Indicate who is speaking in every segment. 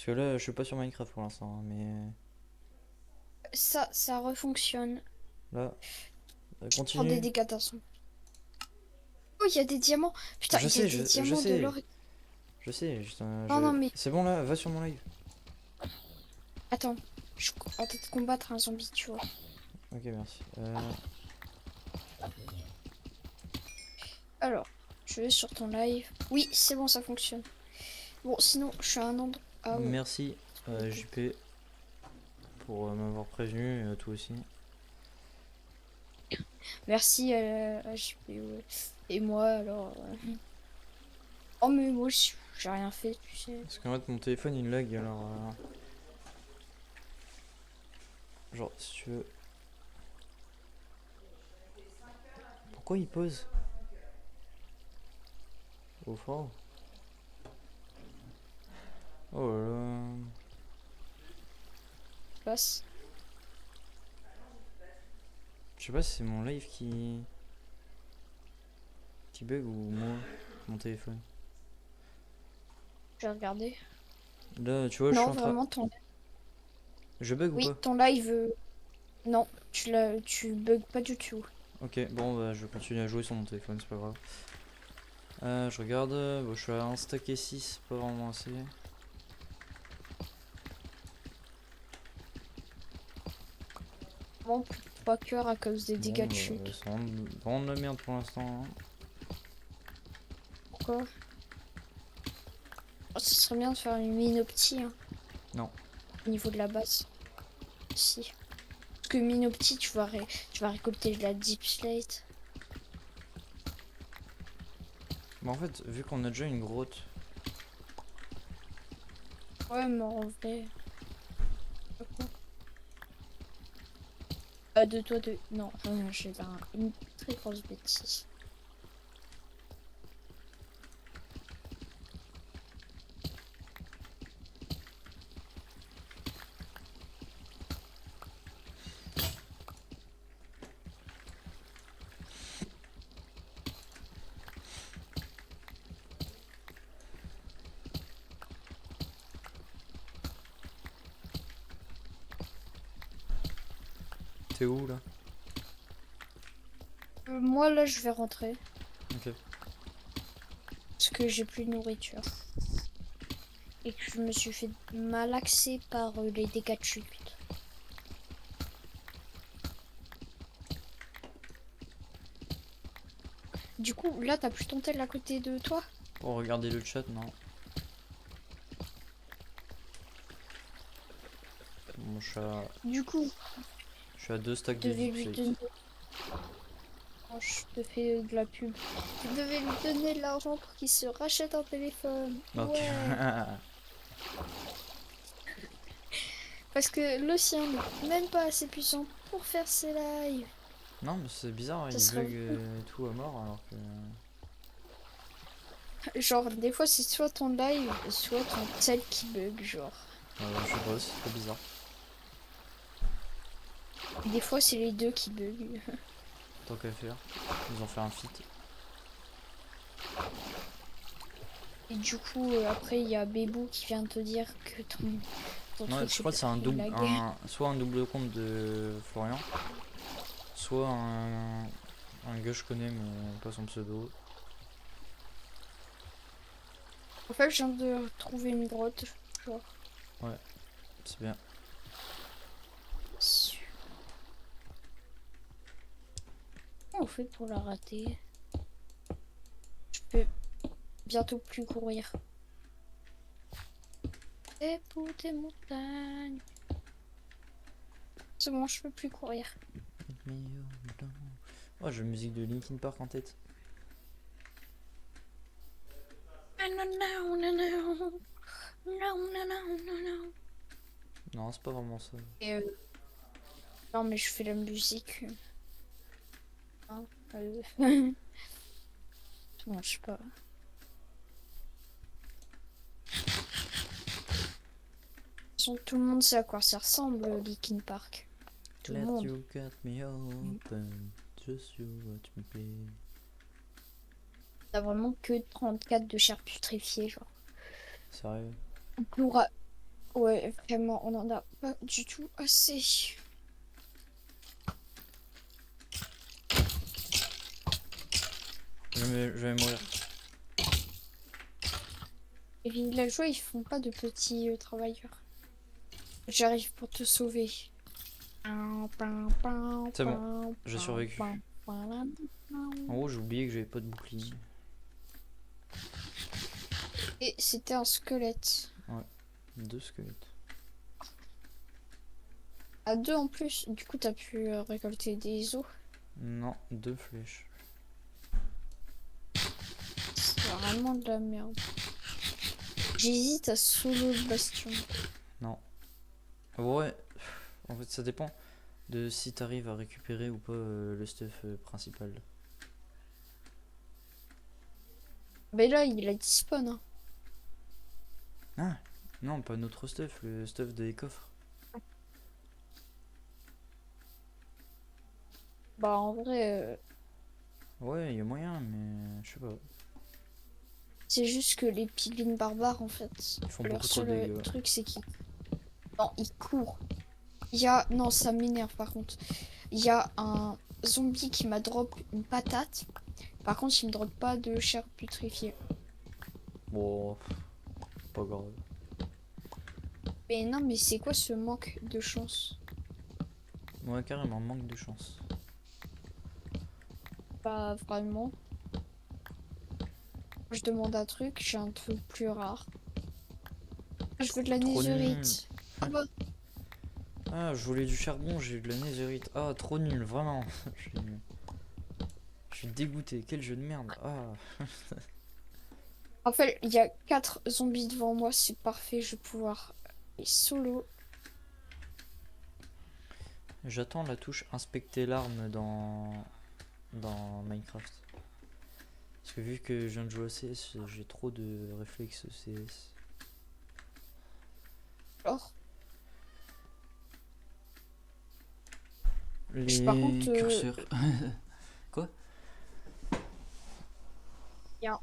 Speaker 1: Parce que là, je suis pas sur Minecraft pour l'instant, hein, mais
Speaker 2: Ça refonctionne.
Speaker 1: là,
Speaker 2: Prends des
Speaker 1: continue.
Speaker 2: dégâts d'un son. Oh, il y a des diamants. Putain,
Speaker 1: Je
Speaker 2: il y a
Speaker 1: sais,
Speaker 2: des
Speaker 1: je
Speaker 2: diamants de l'or.
Speaker 1: sais, je sais. Juste,
Speaker 2: Non, non, mais
Speaker 1: c'est bon là, va sur mon live.
Speaker 2: attends. Je suis en train de combattre un zombie, tu vois.
Speaker 1: Ok, merci.
Speaker 2: Alors, je vais sur ton live. Oui, c'est bon, ça fonctionne. Bon, sinon, je suis à un endroit. Ah ouais.
Speaker 1: Merci JP pour m'avoir prévenu, et à toi aussi.
Speaker 2: Merci à JP, ouais. Et moi, alors. Oh, mais moi, j'ai rien fait, tu sais.
Speaker 1: Parce qu'en fait, mon téléphone il lag alors. Genre, si tu veux. Pourquoi il pose au fort? Oh là là.
Speaker 2: Passe.
Speaker 1: Je sais pas si c'est mon live qui bug ou moi, mon téléphone.
Speaker 2: Je vais regarder.
Speaker 1: Là, tu vois, je suis
Speaker 2: Non,
Speaker 1: en train.
Speaker 2: vraiment, ton.
Speaker 1: Je bug ou
Speaker 2: Oui,
Speaker 1: pas?
Speaker 2: ton live. Non, tu bugs pas du tout.
Speaker 1: Ok, bon, bah, je vais continuer à jouer sur mon téléphone, c'est pas grave. Je regarde, bon, je suis à 1 stack et 6, pas vraiment assez.
Speaker 2: Vraiment plus de 3 cœurs à cause des
Speaker 1: Bon,
Speaker 2: dégâts de
Speaker 1: bah,
Speaker 2: chute.
Speaker 1: c'est vraiment de la merde pour l'instant, hein.
Speaker 2: Pourquoi? Oh, ce serait bien de faire une mine-opti hein,
Speaker 1: Non.
Speaker 2: au niveau de la base. Si. Parce que mine-opti, tu vas récolter de la deep slate.
Speaker 1: Bah, en fait, vu qu'on a déjà une grotte,
Speaker 2: Ouais, mais en vrai. Pourquoi? De toi, de. Non, j'ai une très grosse bêtise.
Speaker 1: t'es où là?
Speaker 2: Moi, là, je vais rentrer.
Speaker 1: Ok.
Speaker 2: Parce que j'ai plus de nourriture. Et que je me suis fait malaxer par les dégâts de chute. Du coup, là, t'as plus ton tel à côté de toi?
Speaker 1: Pour regarder le chat, non. Bon,
Speaker 2: Du coup,
Speaker 1: je suis à 2 stacks
Speaker 2: je
Speaker 1: de
Speaker 2: devais
Speaker 1: deep
Speaker 2: lui
Speaker 1: slate.
Speaker 2: donner. Oh, je te fais de la pub. Tu devais lui donner de l'argent pour qu'il se rachète un téléphone.
Speaker 1: Ok.
Speaker 2: Ouais. Parce que le sien n'est même pas assez puissant pour faire ses lives.
Speaker 1: Non, mais c'est bizarre,
Speaker 2: Ça
Speaker 1: il
Speaker 2: serait.
Speaker 1: bug et tout à mort alors que.
Speaker 2: Genre, des fois, c'est soit ton live, soit ton tel qui bug, genre.
Speaker 1: Je sais pas, c'est trop bizarre.
Speaker 2: Et des fois, c'est les deux qui bug.
Speaker 1: Tant qu'à faire, ils ont fait un feat.
Speaker 2: Et du coup, après, il y a Bébou qui vient te dire que ton
Speaker 1: Ouais,
Speaker 2: truc,
Speaker 1: je crois que c'est un
Speaker 2: il
Speaker 1: double,
Speaker 2: lag.
Speaker 1: soit un double compte de Florian, soit un gars que je connais mais pas son pseudo.
Speaker 2: En fait, je viens de trouver une grotte, genre.
Speaker 1: Ouais, c'est bien.
Speaker 2: Comment on fait pour la rater? Je peux bientôt plus courir. Et pour des montagnes. C'est bon, je peux plus courir.
Speaker 1: Oh, j'ai la musique de Linkin Park en tête. Non, c'est pas vraiment ça.
Speaker 2: Et, non, mais je fais la musique. Hein, non, je sais pas. De toute façon, tout le monde sait à quoi ça ressemble, Linkin Park. Tout le
Speaker 1: Let
Speaker 2: monde.
Speaker 1: you cut me open, just you what me play.
Speaker 2: T'as vraiment que 34 de chair putréfiée, genre.
Speaker 1: Sérieux?
Speaker 2: Pour, Ouais, vraiment, on en a pas du tout assez.
Speaker 1: Je vais mourir.
Speaker 2: Les villageois, ils font pas de petits travailleurs. J'arrive pour te sauver.
Speaker 1: C'est bon, j'ai survécu. En gros, j'ai oublié que j'avais pas de bouclier.
Speaker 2: Et c'était un squelette.
Speaker 1: Ouais, 2 squelettes.
Speaker 2: À 2 en plus. Du coup, t'as pu récolter des os.
Speaker 1: Non, 2 flèches.
Speaker 2: C'est vraiment de la merde. J'hésite à solo le bastion.
Speaker 1: Non. Ouais, en fait, ça dépend de si t'arrives à récupérer ou pas le stuff principal.
Speaker 2: Mais là, il a despawn. Hein.
Speaker 1: Ah, non, pas notre stuff, le stuff des coffres.
Speaker 2: Bah, en vrai,
Speaker 1: Ouais, il y a moyen, mais je sais pas.
Speaker 2: c'est juste que les piglins barbares, en fait,
Speaker 1: Ils font
Speaker 2: leur
Speaker 1: beaucoup trop de
Speaker 2: seul
Speaker 1: dégâts.
Speaker 2: truc, c'est qu'ils... Non, ils courent. Il y a... Non, ça m'énerve, par contre. Il y a un zombie qui m'a drop une patate. Par contre, il me drop pas de chair putréfiée.
Speaker 1: Bon, pas grave.
Speaker 2: Mais non, mais c'est quoi ce manque de chance?
Speaker 1: Ouais, carrément, manque de chance.
Speaker 2: Pas vraiment. Je demande un truc, j'ai un truc plus rare. Je veux de la
Speaker 1: Trop nul.
Speaker 2: netherite. Ah bah,
Speaker 1: Ah, je voulais du charbon, j'ai eu de la netherite. Ah, trop nul, vraiment. Je suis dégoûté, quel jeu de merde. Ah,
Speaker 2: en fait, il y a 4 zombies devant moi, c'est parfait, je vais pouvoir les solo.
Speaker 1: j'attends la touche inspecter l'arme dans Minecraft. Parce que vu que je viens de jouer à CS, j'ai trop de réflexes CS.
Speaker 2: Alors, par
Speaker 1: Les
Speaker 2: contre,
Speaker 1: curseurs. Quoi?
Speaker 2: il y a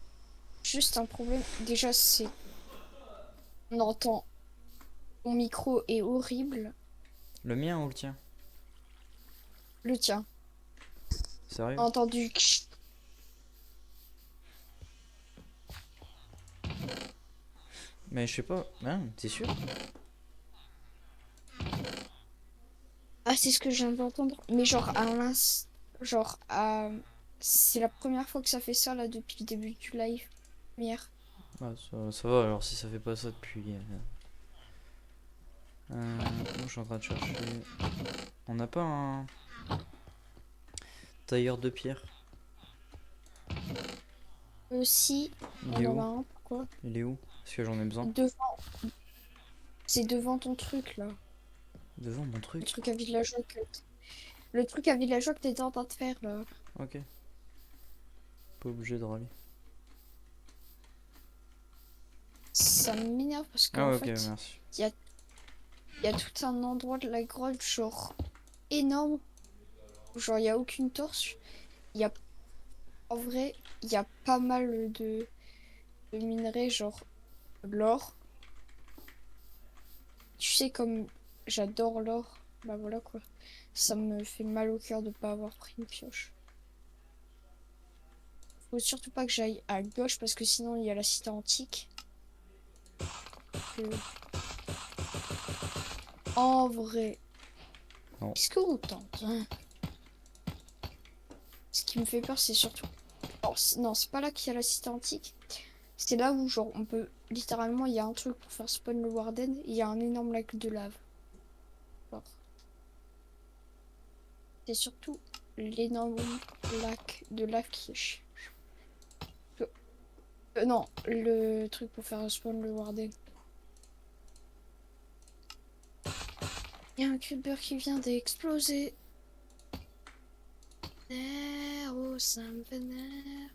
Speaker 2: juste un problème. Déjà, c'est... On entend... Mon micro est horrible.
Speaker 1: Le mien ou le tien?
Speaker 2: Le tien.
Speaker 1: Sérieux?
Speaker 2: On a entendu...
Speaker 1: Mais je sais pas. Hein, t'es sûr?
Speaker 2: Ah, c'est ce que je viens d'entendre. Mais genre, à l'instant... Genre, c'est la première fois que ça fait ça, là, depuis le début du live. Première.
Speaker 1: Ah, ça va alors si ça fait pas ça depuis. Moi je suis en train de chercher. On n'a pas un tailleur de pierre?
Speaker 2: Si,
Speaker 1: Il
Speaker 2: on
Speaker 1: est
Speaker 2: en a
Speaker 1: où?
Speaker 2: un, pourquoi?
Speaker 1: Il est où? Parce que j'en ai besoin.
Speaker 2: Devant, c'est devant ton truc, là.
Speaker 1: Devant mon
Speaker 2: Le
Speaker 1: truc.
Speaker 2: truc à villageois que... Le truc à villageois que t'étais en train de faire, là.
Speaker 1: Ok. Pas obligé de râler.
Speaker 2: Ça m'énerve parce
Speaker 1: Ah
Speaker 2: qu'en
Speaker 1: ouais, ok,
Speaker 2: fait,
Speaker 1: merci.
Speaker 2: il y a, il y a tout un endroit de la grotte, genre, énorme. Genre, il n'y a aucune torche. Il y a... En vrai, il y a pas mal de minerais, genre, l'or. Tu sais, comme j'adore l'or, bah voilà, quoi. Ça me fait mal au cœur de pas avoir pris une pioche. Faut surtout pas que j'aille à gauche parce que sinon il y a la cité antique. Que... En vrai,
Speaker 1: Non.
Speaker 2: est-ce qu'on tente? Hein. Ce qui me fait peur, c'est surtout... Alors, non, c'est pas là qu'il y a la cité antique. C'est là où, genre, on peut... Littéralement, il y a un truc pour faire spawn le Warden. Et il y a un énorme lac de lave. Genre, c'est surtout l'énorme lac de lave qui est chiant. Non, le truc pour faire spawn le Warden. Il y a un creeper qui vient d'exploser. Oh, ça me vénère.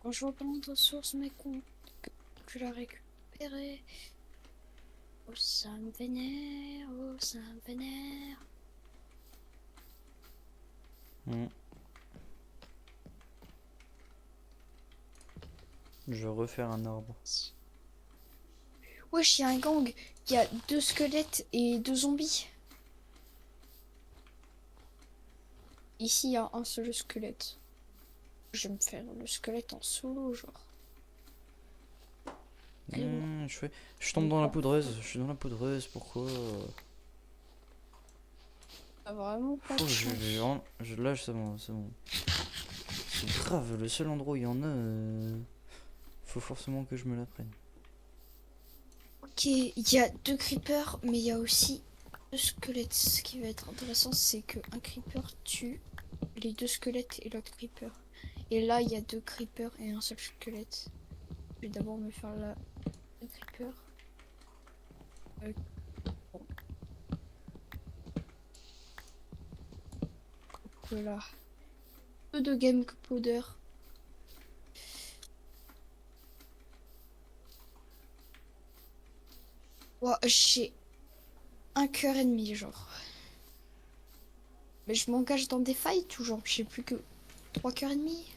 Speaker 2: Quand je reprends de source mes comptes, que tu l'as récupéré. Oh, ça me vénère. Oh, ça me vénère.
Speaker 1: Hmm. Je vais refaire un arbre.
Speaker 2: Wesh, il y a un gang. Il y a 2 squelettes et 2 zombies. Ici, il y a un seul squelette. Je vais me faire le squelette en solo, genre.
Speaker 1: Je tombe dans la poudreuse. Je suis dans la poudreuse. Pourquoi?
Speaker 2: Ah, vraiment pas de
Speaker 1: Oh,
Speaker 2: chance.
Speaker 1: là, c'est bon, c'est bon. C'est grave, le seul endroit où il y en a, faut forcément que je me la prenne.
Speaker 2: Ok, il y a 2 creepers, mais il y a aussi 2 squelettes. Ce qui va être intéressant, c'est que un creeper tue les 2 squelettes et l'autre creeper. Et là, il y a 2 creepers et un seul squelette. Je vais d'abord me faire la creeper. Bon, voilà. Peu de game powder. Ouah, j'ai 1 cœur et demi, genre. Mais je m'engage dans des fights ou genre j'ai plus que 3 cœurs et demi.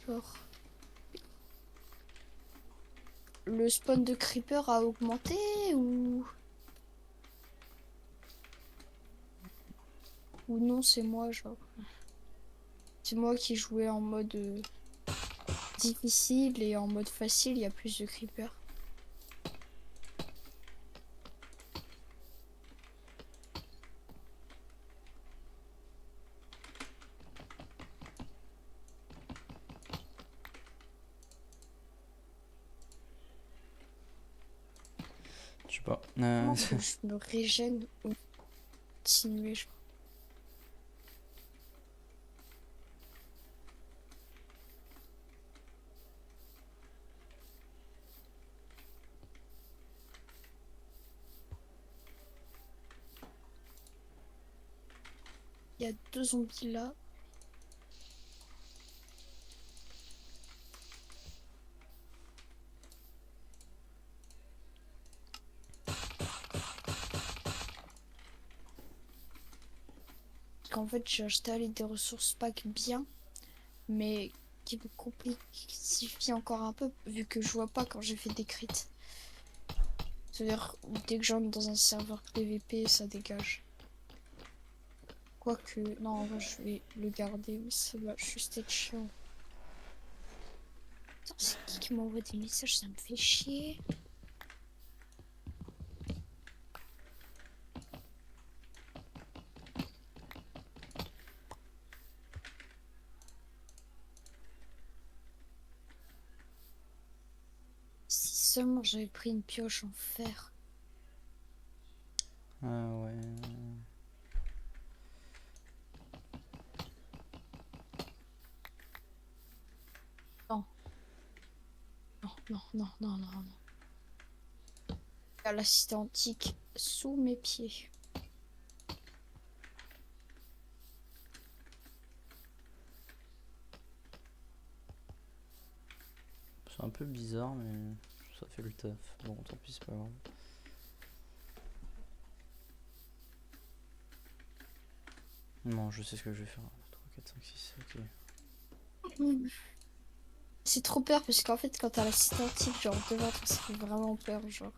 Speaker 2: Genre. Le spawn de creeper a augmenté ou. Ou non, c'est moi, genre. C'est moi qui jouais en mode difficile et en mode facile, il y a plus de creepers.
Speaker 1: Je sais pas.
Speaker 2: Comment que je me régène ou continuer, genre. Il y a 2 zombies là. Parce qu'en fait, j'ai installé des ressources pack bien, mais qui me complexifie encore un peu vu que je vois pas quand j'ai fait des crits. C'est-à-dire, dès que j'entre dans un serveur PVP, ça dégage. Quoique, non, en vrai, je vais le garder, mais ça va juste être chiant. Putain, c'est qui m'envoie des messages? Ça me fait chier. Si seulement j'avais pris une pioche en fer.
Speaker 1: Ah ouais.
Speaker 2: Non, non, non, non, non, non, non. Il y a la cité antique sous mes pieds.
Speaker 1: C'est un peu bizarre, mais ça fait le taf. Bon, tant pis, c'est pas grave. Non, je sais ce que je vais faire. 3, 4, 5, 6, ok.
Speaker 2: C'est trop peur parce qu'en fait, quand t'as la cité antique, genre devant toi, ça fait vraiment peur, genre.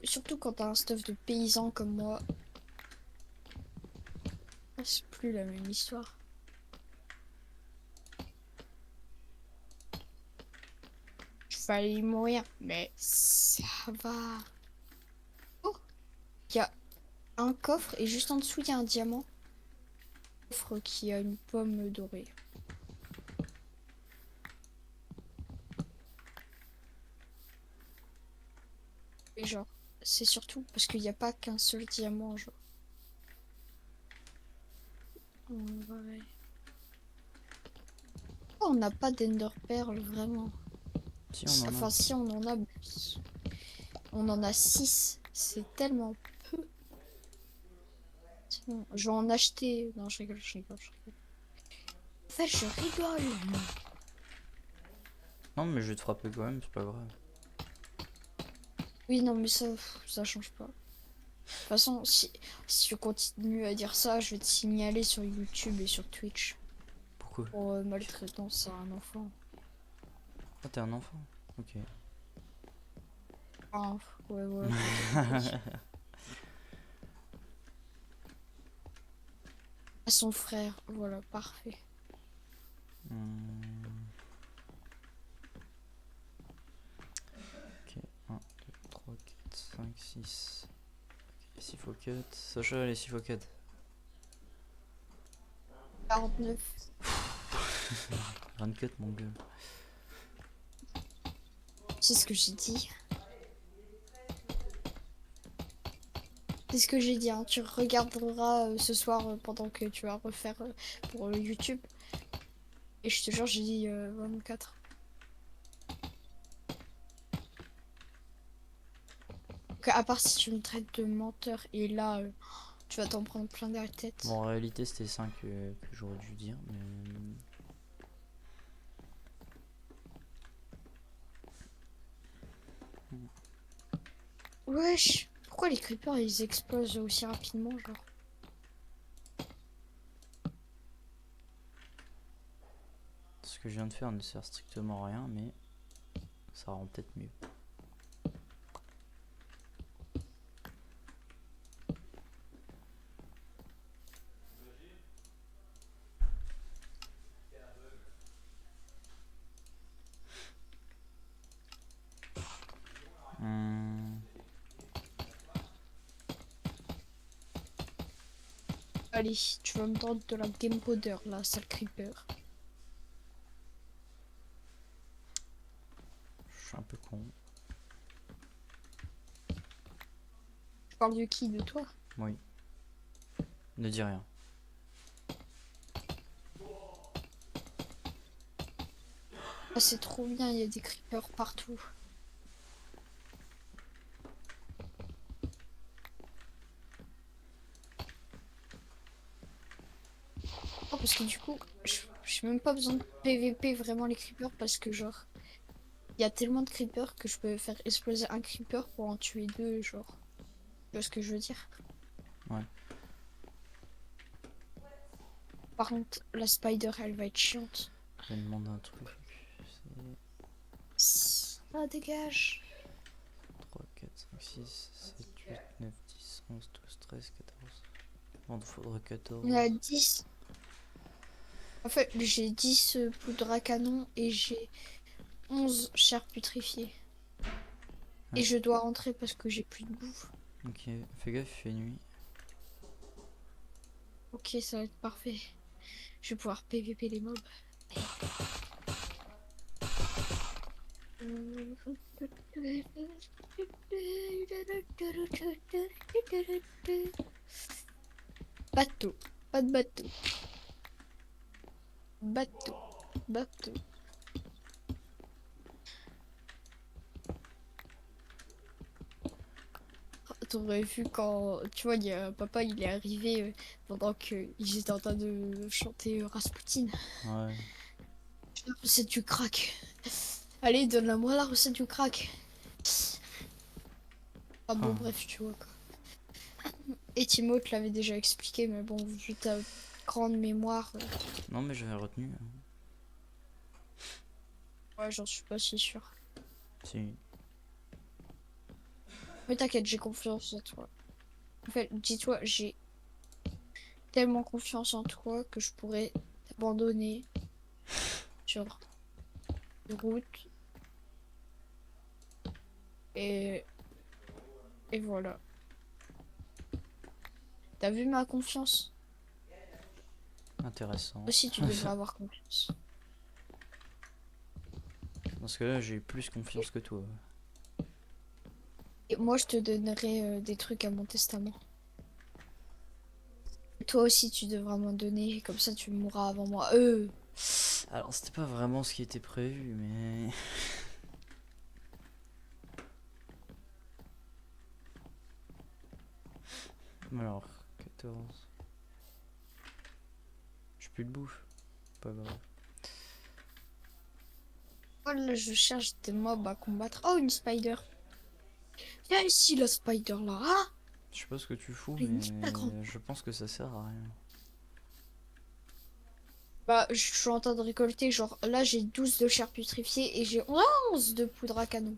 Speaker 2: Surtout quand t'as un stuff de paysan comme moi. C'est plus la même histoire. Il fallait mourir, mais ça va. Oh, il y a un coffre et juste en dessous, il y a un diamant. Coffre qui a une pomme dorée. Et genre, c'est surtout parce qu'il n'y a pas qu'un seul diamant, genre. Ouais. Oh, on n'a pas d'Ender Pearl, vraiment.
Speaker 1: Si, on en a.
Speaker 2: Enfin, si on en a, on en a 6. C'est tellement peu. Bon, je vais en acheter. Non, je rigole, je rigole, je rigole. En fait, je rigole.
Speaker 1: Non, mais je vais te frapper quand même, c'est pas grave.
Speaker 2: Oui, non, mais ça change pas. De toute façon, si tu continues à dire ça, je vais te signaler sur YouTube et sur Twitch
Speaker 1: Pourquoi?
Speaker 2: pour maltraitance à un enfant.
Speaker 1: Ah, t'es un enfant? Ok.
Speaker 2: Ah, ouais, ouais, t'as compris. À son frère, voilà, parfait.
Speaker 1: Hmm, ok, 1, 2, 3, 4, 5, 6. Les 6 fois 4. Sacha, les 6 fois 4.
Speaker 2: 49.
Speaker 1: 24, mon gars.
Speaker 2: C'est ce que j'ai dit. C'est ce que j'ai dit, hein. Tu regarderas ce soir pendant que tu vas refaire pour YouTube. Et je te jure, j'ai dit 24. Donc, à part si tu me traites de menteur, et là, tu vas t'en prendre plein la
Speaker 1: Bon,
Speaker 2: tête.
Speaker 1: en réalité, c'était 5 que j'aurais dû dire, mais.
Speaker 2: Wesh, pourquoi les creepers ils explosent aussi rapidement, genre?
Speaker 1: Ce que je viens de faire ne sert strictement à rien, mais ça rend peut-être mieux. Hmm,
Speaker 2: Allez, tu vas me tendre de la game powder, là, sale creeper.
Speaker 1: je suis un peu con.
Speaker 2: Je parle de qui? De toi?
Speaker 1: Oui, ne dis rien.
Speaker 2: Ah, c'est trop bien, il y a des creepers partout. Oh, parce que du coup, j'ai même pas besoin de PVP vraiment les creepers parce que genre, il y a tellement de creepers que je peux faire exploser un creeper pour en tuer deux, genre. Tu vois ce que je veux dire?
Speaker 1: Ouais.
Speaker 2: Par contre, la spider, elle va être chiante.
Speaker 1: Je vais demander un truc.
Speaker 2: Ça dégage.
Speaker 1: 3, 4, 5, 6, 7, 8, 9, 10, 11, 12, 13, 14. Bon, il faudrait
Speaker 2: On a
Speaker 1: 14.
Speaker 2: 10. En fait, j'ai 10 poudres à canon et j'ai 11 chairs putrifiées. Et
Speaker 1: Ouais.
Speaker 2: je dois rentrer parce que j'ai plus de bouffe.
Speaker 1: Ok, fais gaffe, il fait nuit.
Speaker 2: Ok, ça va être parfait. Je vais pouvoir PVP les mobs. Bateau. Pas de bateau. Bateau. Bateau. T'aurais vu quand, tu vois, il y a papa, il est arrivé pendant qu'ils étaient en train de chanter Rasputin.
Speaker 1: Ouais.
Speaker 2: La recette du crack. Allez, donne-la-moi la recette du crack. Ah bon,
Speaker 1: Ah.
Speaker 2: bref, tu vois quoi. Et Timo te l'avait déjà expliqué, mais bon, vu ta grande mémoire,
Speaker 1: Non, mais j'avais retenu.
Speaker 2: ouais, j'en suis pas si sûre.
Speaker 1: Si.
Speaker 2: Mais t'inquiète, j'ai confiance en toi. En fait, dis-toi, j'ai tellement confiance en toi que je pourrais t'abandonner sur une route et, et voilà. T'as vu ma confiance?
Speaker 1: Intéressant.
Speaker 2: Aussi, tu devrais avoir confiance.
Speaker 1: Dans ce cas-là, j'ai plus confiance que toi.
Speaker 2: Et moi, je te donnerai des trucs à mon testament. Toi aussi, tu devras m'en donner, comme ça, tu mourras avant moi.
Speaker 1: Alors, c'était pas vraiment ce qui était prévu, mais. Alors, 14. J'ai plus de bouffe. Pas grave.
Speaker 2: Oh là, je cherche des mobs à combattre. Oh, une spider. Viens ici, la spider là. Ah,
Speaker 1: Je sais pas ce que tu fous,
Speaker 2: mais nique ta grand.
Speaker 1: mais je pense que ça sert à rien.
Speaker 2: Bah, je suis en train de récolter, genre, là j'ai 12 de chair putréfiée et j'ai 11 de poudre à canon.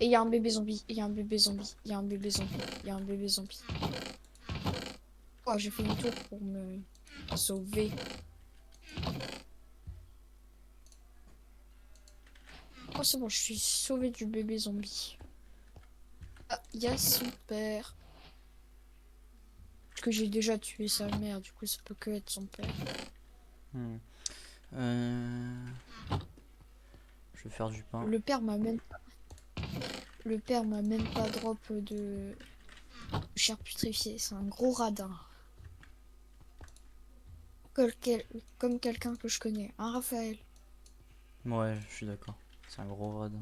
Speaker 2: Et il y a un bébé zombie, il y a un bébé zombie, il y a un bébé zombie, il y a un bébé zombie. Oh, j'ai fait une tour pour me sauver. Oh, c'est bon, je suis sauvée du bébé zombie. Ah, il y a son père. Parce que j'ai déjà tué sa mère, du coup ça peut que être son père.
Speaker 1: Hmm. Euh, Je vais faire du pain.
Speaker 2: Le père m'a même Le père m'a même pas drop de chair putréfiée, c'est un gros radin. Comme quelqu'un que je connais, hein, Raphaël?
Speaker 1: Ouais, je suis d'accord. C'est un gros rad.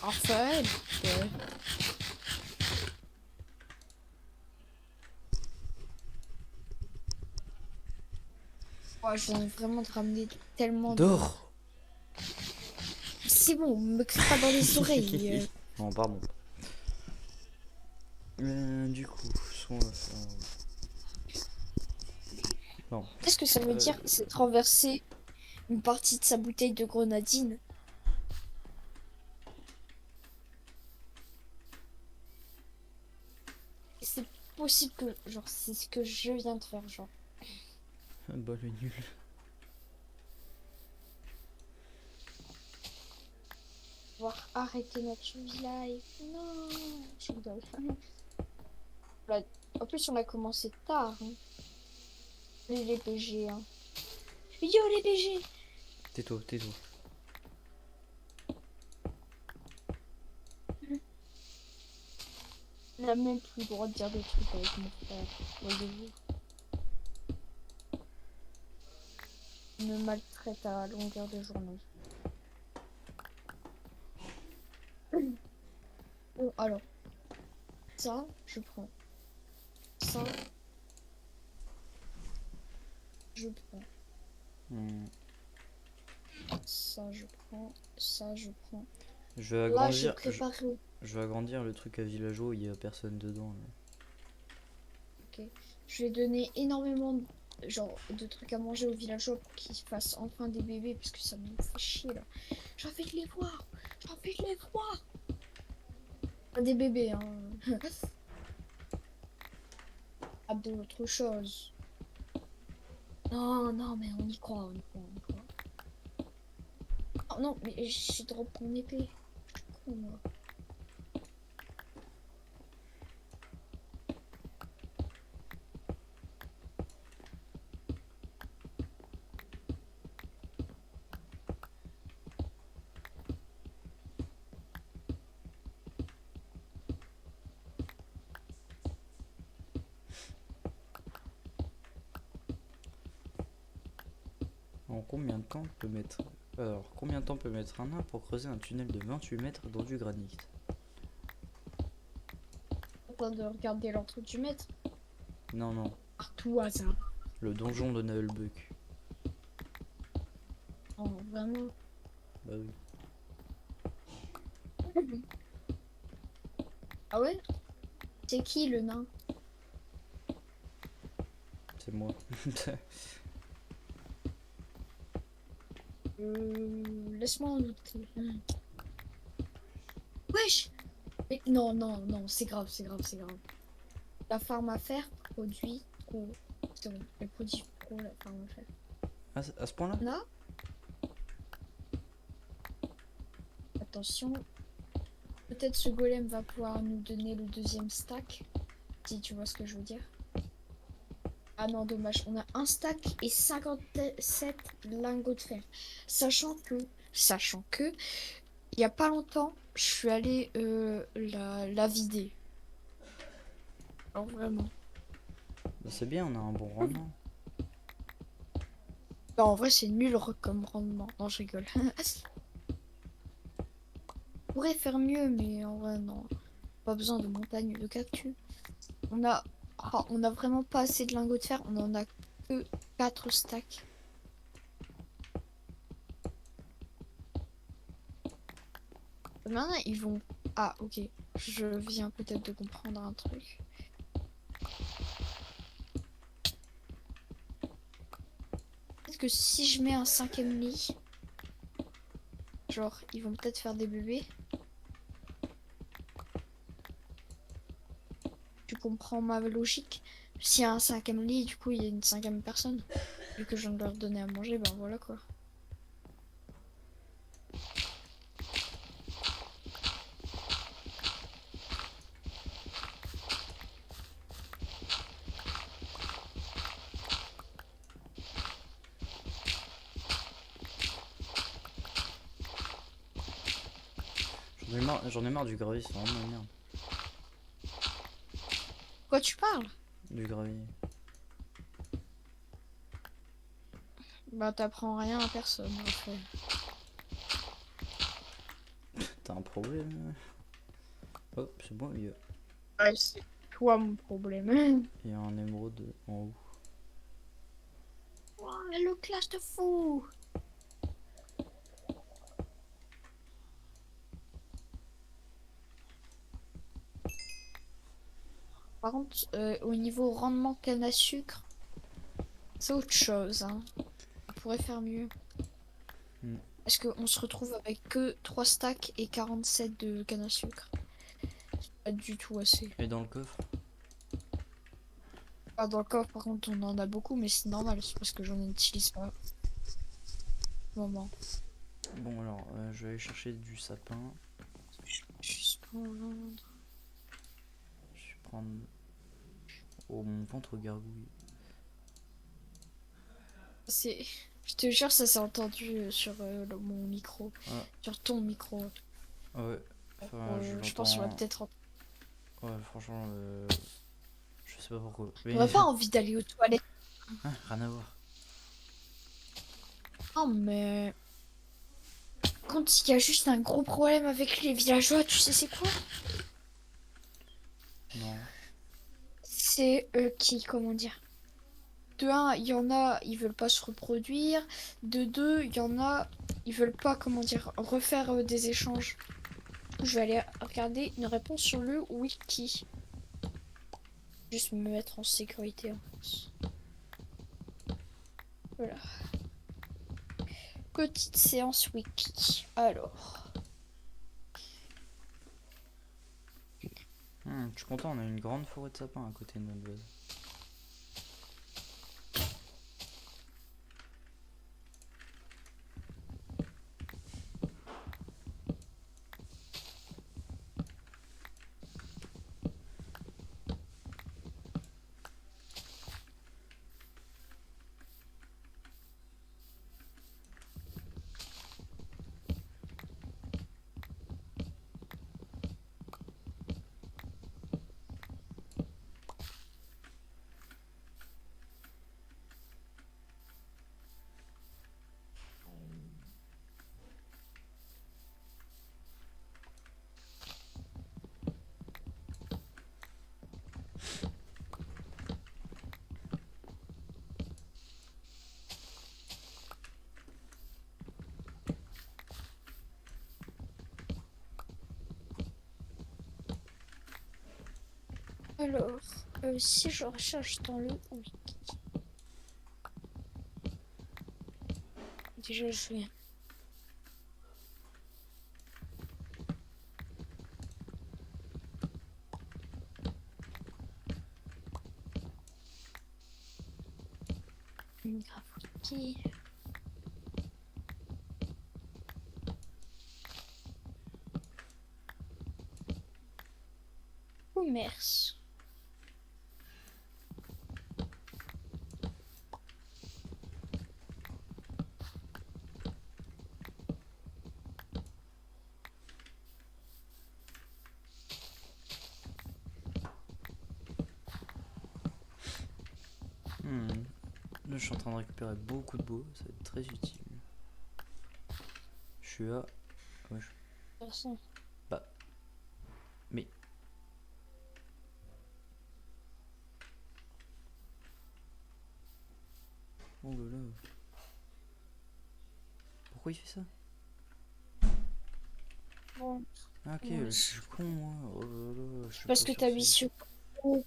Speaker 2: Raphaël? Ouais. Ouais, je viens vraiment de ramener tellement de...
Speaker 1: Dors.
Speaker 2: C'est bon, me crie pas dans les oreilles.
Speaker 1: Non, pardon. Du coup, ce qu'on va faire. Non.
Speaker 2: Qu'est-ce que ça veut dire? C'est renverser une partie de sa bouteille de grenadine. Et c'est possible que, genre, c'est ce que je viens de faire, genre.
Speaker 1: Bah, le nul.
Speaker 2: Voir arrêter notre live. Non, je rigole. Là, en plus, on a commencé tard. Hein. Les PG. Hein. Yo, les PG!
Speaker 1: Tais-toi, tais-toi.
Speaker 2: On n'a même plus le droit de dire des trucs avec mon frère. Voyez-vous. Il me maltraite à longueur de journée. Bon, alors. Ça, je prends. Ça, je prends.
Speaker 1: Hmm.
Speaker 2: Ça, je prends. Ça, je prends.
Speaker 1: Je vais
Speaker 2: Là, j'ai
Speaker 1: agrandir.
Speaker 2: préparé.
Speaker 1: Je vais agrandir le truc à villageois où il y a personne dedans. Là.
Speaker 2: Ok. Je vais donner énormément genre, de trucs à manger aux villageois pour qu'ils fassent enfin des bébés parce que ça me fait chier là. J'ai envie de les voir. J'ai envie de les voir. Pas des bébés, hein. Ah, d'autres choses. Non, non, mais on y croit, on y croit, on y croit. Oh non, mais j'ai drop mon épée. Je suis con, moi.
Speaker 1: En combien de temps on peut mettre. Alors, combien de temps peut mettre un nain pour creuser un tunnel de 28 mètres dans du granit?
Speaker 2: En train de regarder l'entrée du maître.
Speaker 1: Non, non.
Speaker 2: Par tout hasard.
Speaker 1: Le donjon de Nullbuck.
Speaker 2: Oh, vraiment.
Speaker 1: Bah oui.
Speaker 2: Ah ouais? C'est qui le nain?
Speaker 1: C'est moi.
Speaker 2: Laisse-moi en douter. Wesh! Mais non, non, non, c'est grave, c'est grave, c'est grave. La farm à faire produit trop. C'est bon, elle produit trop la farm à faire.
Speaker 1: À ce point-là?
Speaker 2: Là, attention. Peut-être ce golem va pouvoir nous donner le deuxième stack. Si tu vois ce que je veux dire. Ah non, dommage. On a un stack et 57 lingots de fer. Sachant que, il y a pas longtemps, je suis allée la vider. Alors vraiment.
Speaker 1: Bah, c'est bien, on a un bon rendement.
Speaker 2: Bah, en vrai, c'est nul comme rendement. Non, je rigole. On pourrait faire mieux, mais en vrai, non. Pas besoin de montagne de cactus. On a, on a vraiment pas assez de lingots de fer. On en a que 4 stacks. maintenant, ils vont... Ah, ok. Je viens peut-être de comprendre un truc. Peut-être que si je mets un 5e lit, genre, ils vont peut-être faire des bébés. Tu comprends ma logique? S'il y a un 5e lit, du coup, il y a une 5e personne. Vu que je viens de leur donner à manger, ben voilà quoi.
Speaker 1: J'en ai marre du gravier, c'est vraiment une merde.
Speaker 2: Quoi tu parles?
Speaker 1: Du gravier.
Speaker 2: Bah t'apprends rien à personne en fait.
Speaker 1: T'as un problème? Hop, c'est bon,
Speaker 2: Ouais, c'est toi mon problème.
Speaker 1: il y a un émeraude en haut.
Speaker 2: Oh, le clash de fou! Par contre, au niveau rendement canne à sucre, c'est autre chose, hein. On pourrait faire mieux.
Speaker 1: Hmm.
Speaker 2: Parce qu'on se retrouve avec que 3 stacks et 47 de canne à sucre. Pas du tout assez.
Speaker 1: Et dans le coffre?
Speaker 2: Ah, dans le coffre, par contre, on en a beaucoup, mais c'est normal, c'est parce que j'en utilise pas. Moment.
Speaker 1: Bon alors, je vais aller chercher du sapin.
Speaker 2: Juste pour vendre.
Speaker 1: Je vais prendre... Oh, mon ventre gargouille.
Speaker 2: C'est... Je te jure, ça s'est entendu sur mon micro.
Speaker 1: Ah,
Speaker 2: Sur ton micro.
Speaker 1: ouais. Enfin, je
Speaker 2: Je pense qu'on va
Speaker 1: l'entends...
Speaker 2: peut-être...
Speaker 1: Ouais, franchement, je sais pas pourquoi.
Speaker 2: On
Speaker 1: Mais...
Speaker 2: n'a pas envie d'aller aux toilettes.
Speaker 1: Hein, rien à voir.
Speaker 2: Non, mais... Quand il y a juste un gros problème avec les villageois, tu sais c'est quoi?
Speaker 1: Non.
Speaker 2: C'est qui, comment dire? De un, il y en a, ils veulent pas se reproduire. De deux, il y en a, ils veulent pas, comment dire, refaire des échanges. Je vais aller regarder une réponse sur le wiki. Juste me mettre en sécurité en plus. Voilà. Petite séance wiki. Alors.
Speaker 1: Je suis content, on a une grande forêt de sapins à côté de notre base.
Speaker 2: Alors, si je recherche dans le wiki. Déjà, je vais. Minecraft wiki. Commerce.
Speaker 1: Là, je suis en train de récupérer beaucoup de bois, ça va être très utile. Je suis à... Ouais,
Speaker 2: Personne.
Speaker 1: Bah... Mais... Oh là là... Pourquoi il fait ça?
Speaker 2: Bon,
Speaker 1: Ah, ok,
Speaker 2: ouais,
Speaker 1: je suis con, moi. Oh là là, je suis
Speaker 2: parce
Speaker 1: pas
Speaker 2: que
Speaker 1: sur
Speaker 2: t'as
Speaker 1: ce.
Speaker 2: mis sur E.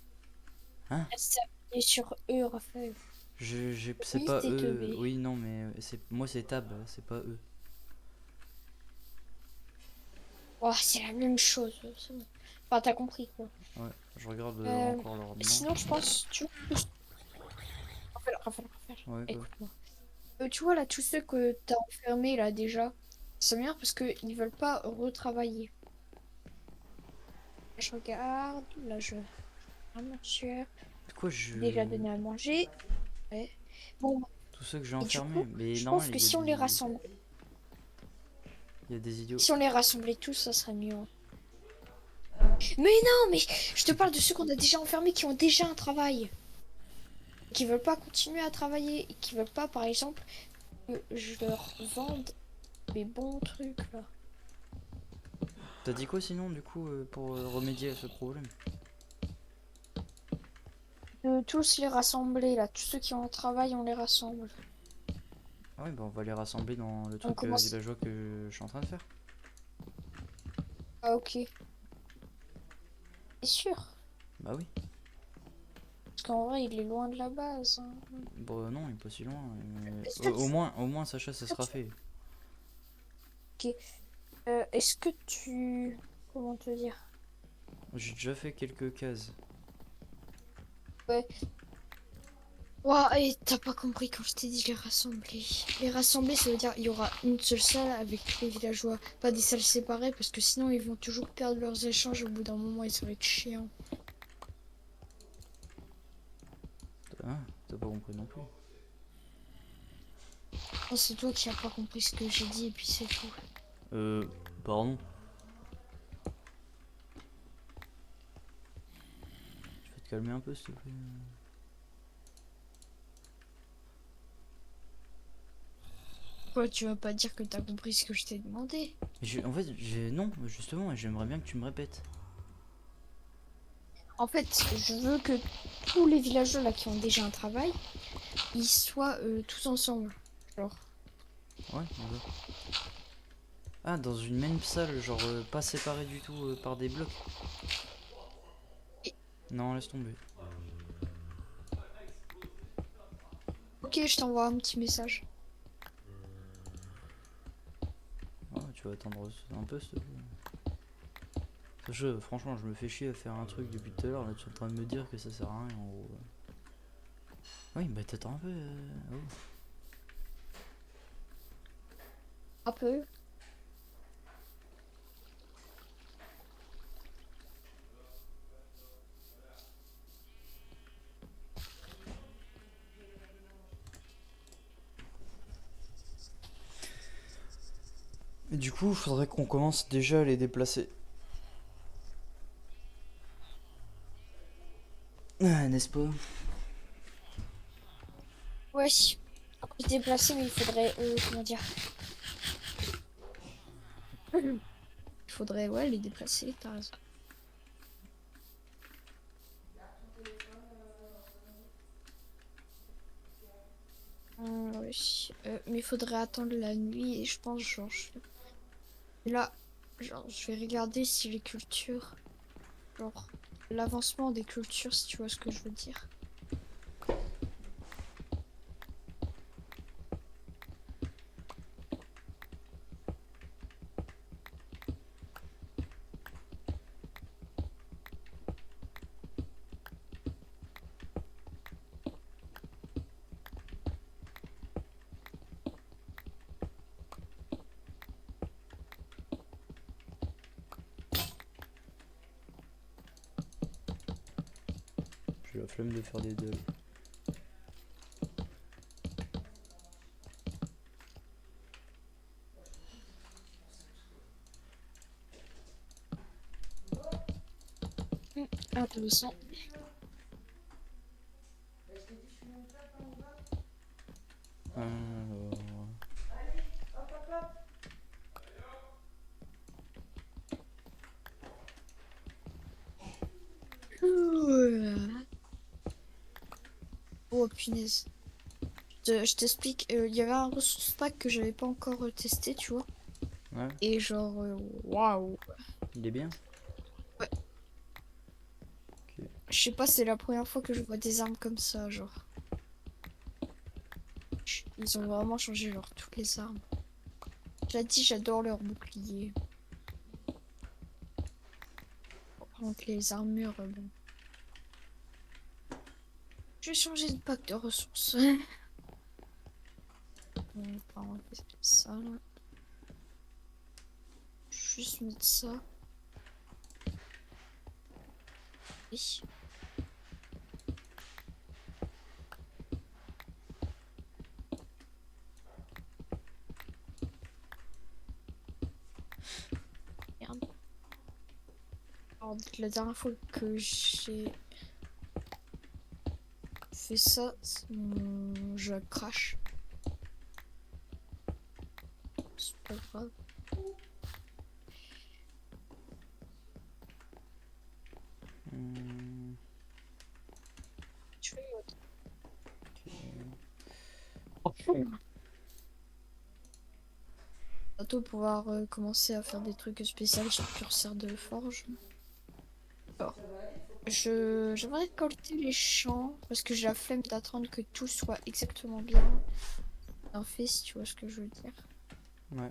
Speaker 1: Hein?
Speaker 2: Reste appuyé sur E, Raphaël.
Speaker 1: C'est
Speaker 2: Oui,
Speaker 1: pas
Speaker 2: c'est
Speaker 1: eux.
Speaker 2: teubé.
Speaker 1: Oui, non, mais moi c'est Tab, c'est pas eux.
Speaker 2: Oh, c'est la même chose. C'est bon. Enfin, t'as compris quoi.
Speaker 1: Ouais, je regarde
Speaker 2: Euh,
Speaker 1: encore leur nom.
Speaker 2: sinon, je pense, tu vois, Raphaël,
Speaker 1: Ouais, quoi.
Speaker 2: écoute-moi. Tu vois là, tous ceux que t'as enfermés là déjà, c'est bien parce qu'ils veulent pas retravailler. Je regarde, là je... Un monsieur,
Speaker 1: Quoi,
Speaker 2: déjà donné à manger. Ouais. Bon,
Speaker 1: Tous ceux que j'ai
Speaker 2: et du
Speaker 1: enfermés.
Speaker 2: coup,
Speaker 1: Mais
Speaker 2: je pense
Speaker 1: normal,
Speaker 2: que si on les rassemble,
Speaker 1: il y a des idiots.
Speaker 2: si on les rassemblait tous, ça serait mieux, hein. Mais non, mais je te parle de ceux qu'on a déjà enfermés qui ont déjà un travail. Qui veulent pas continuer à travailler. Et qui veulent pas, par exemple, que je leur vende mes bons trucs là.
Speaker 1: T'as dit quoi sinon, du coup, pour remédier à ce problème?
Speaker 2: De tous les rassembler là. Tous ceux qui ont un travail, on les rassemble.
Speaker 1: Ah ouais, bah on va les rassembler dans le
Speaker 2: On
Speaker 1: truc
Speaker 2: commence.
Speaker 1: villageois que je suis en train de faire.
Speaker 2: Ah, ok. C'est sûr.
Speaker 1: Bah oui.
Speaker 2: Parce qu'en vrai, il est loin de la base, hein.
Speaker 1: Bon, non, il est pas si loin.
Speaker 2: Est-ce que
Speaker 1: Au moins, Sacha, ça sera
Speaker 2: tu...
Speaker 1: fait.
Speaker 2: Ok. Est-ce que tu... Comment te dire?
Speaker 1: J'ai déjà fait quelques cases.
Speaker 2: Ouais. Ouah, et t'as pas compris quand je t'ai dit les rassembler. Les rassembler, ça veut dire il y aura une seule salle avec tous les villageois. Pas des salles séparées parce que sinon ils vont toujours perdre leurs échanges au bout d'un moment et ça va être chiant.
Speaker 1: Ah, t'as pas compris non plus.
Speaker 2: Oh, c'est toi qui as pas compris ce que j'ai dit et puis c'est tout.
Speaker 1: Euh, pardon. Tu vas te calmer un peu, s'il te plaît.
Speaker 2: Quoi, tu vas pas dire que t'as compris ce que je t'ai demandé?
Speaker 1: En fait, non, justement, j'aimerais bien que tu me répètes.
Speaker 2: En fait, je veux que tous les villageois là qui ont déjà un travail, ils soient tous ensemble. Genre.
Speaker 1: Ouais, d'accord. Ah, dans une même salle, genre pas séparée du tout par des blocs.
Speaker 2: Et-
Speaker 1: Non, laisse tomber.
Speaker 2: Ok, je t'envoie un petit message.
Speaker 1: Ouais, tu vas attendre un peu, s'il te plaît. Sacha, franchement, je me fais chier à faire un truc depuis tout à l'heure. Là, tu es en train de me dire que ça sert à rien en gros. Oui, bah t'attends un peu. Oh.
Speaker 2: Un peu.
Speaker 1: Et du coup, il faudrait qu'on commence déjà à les déplacer. Ah, n'est-ce pas?
Speaker 2: Ouais. Après, se déplacer, mais il faudrait, comment dire? Il faudrait, ouais, les déplacer, t'as raison. Ouais. Mais il faudrait attendre la nuit et je pense, genre, là, genre, je vais regarder si les cultures, genre, l'avancement des cultures, si tu vois ce que je veux dire.
Speaker 1: J'ai la flemme de faire des deuils.
Speaker 2: Intéressant.
Speaker 1: Alors...
Speaker 2: Oh, punaise. Je t'explique, il y avait un ressource pack que j'avais pas encore testé, tu vois.
Speaker 1: Ouais,
Speaker 2: Et genre, waouh.
Speaker 1: il est bien.
Speaker 2: Ouais.
Speaker 1: Ok.
Speaker 2: Je sais pas, c'est la première fois que je vois des armes comme ça, genre. Ils ont vraiment changé, genre, toutes les armes. Je l'ai dit, j'adore leurs boucliers. Donc les armures, bon. Je vais changer de pack de ressources. On va enlever ça, là. Juste mettre ça. Oui. Merde. Alors, la dernière fois que j'ai fait ça, mon jeu crash. C'est pas grave.
Speaker 1: Hmm,
Speaker 2: Je vais
Speaker 1: ok.
Speaker 2: bientôt pouvoir commencer à faire des trucs spéciaux sur curseur de forge. Alors, j'aimerais récolter les champs parce que j'ai la flemme d'attendre que tout soit exactement bien fait, si tu vois ce que je veux dire.
Speaker 1: Ouais.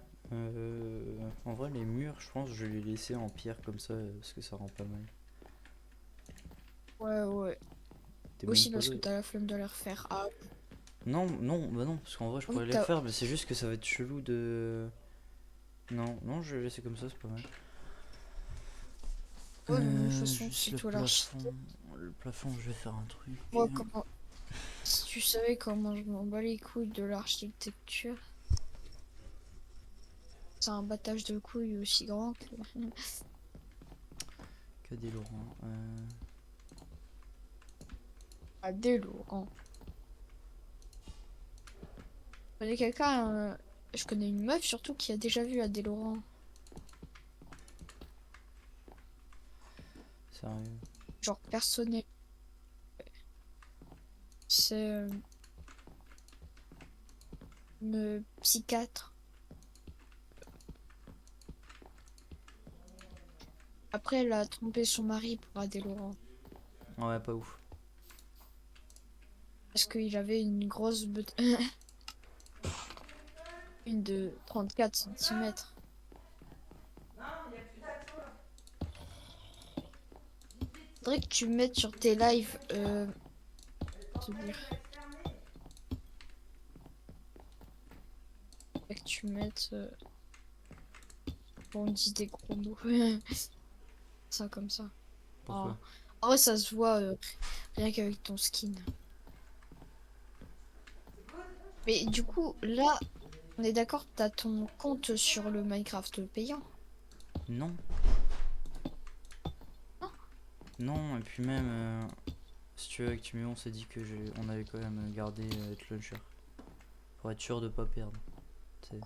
Speaker 1: En vrai, les murs, je pense que je vais les laisser en pierre comme ça parce que ça rend pas mal.
Speaker 2: Ouais, ouais.
Speaker 1: T'es même
Speaker 2: Aussi
Speaker 1: pas
Speaker 2: parce que
Speaker 1: là.
Speaker 2: t'as la flemme de les refaire. Ah,
Speaker 1: Non, non, bah non, parce qu'en vrai, je
Speaker 2: donc
Speaker 1: pourrais les refaire, mais c'est juste que ça va être chelou de. Non, non, je vais laisser comme ça, c'est pas mal.
Speaker 2: ouais, mais de toute façon,
Speaker 1: Juste
Speaker 2: c'est
Speaker 1: le
Speaker 2: toi
Speaker 1: plafond.
Speaker 2: l'architecte.
Speaker 1: Le plafond, je vais faire un truc.
Speaker 2: Moi, comment... Si tu savais comment je m'en bats les couilles de l'architecture, c'est un battage de couilles aussi grand que...
Speaker 1: Cadet Laurent.
Speaker 2: Ah, des Laurent. Je connais quelqu'un, je connais une meuf surtout qui a déjà vu Adé Laurent.
Speaker 1: Sérieux.
Speaker 2: Genre personnel. C'est une psychiatre. Après, elle a trompé son mari pour Adé Laurent.
Speaker 1: Ouais, pas ouf.
Speaker 2: Parce qu'il avait une grosse une de 34 centimètres. Faudrait que tu mettes sur tes lives. Te dire. Faudrait que tu mettes. On dit des gros mots. Ça comme ça.
Speaker 1: Pourquoi?
Speaker 2: Ah. En vrai, ça se voit rien qu'avec ton skin. Mais du coup, là, on est d'accord, t'as ton compte sur le Minecraft payant.
Speaker 1: Non.
Speaker 2: Non.
Speaker 1: Non, et puis même, si tu veux, avec Timéo, on s'est dit que on avait quand même gardé être launcher. Pour être sûr de pas perdre. Tu sais.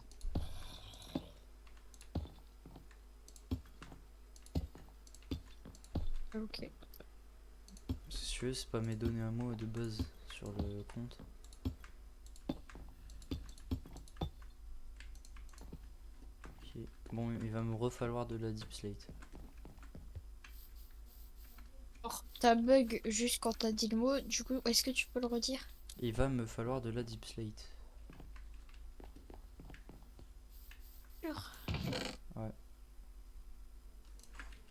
Speaker 2: Ok.
Speaker 1: Parce que si tu veux, c'est pas mes données à moi de base sur le compte. Ok. Bon, il va me refalloir de la deep slate.
Speaker 2: Alors, t'as bug juste quand t'as dit le mot. Du coup, est-ce que tu peux le redire?
Speaker 1: Il va me falloir de la deep slate.
Speaker 2: Sûr.
Speaker 1: Ouais.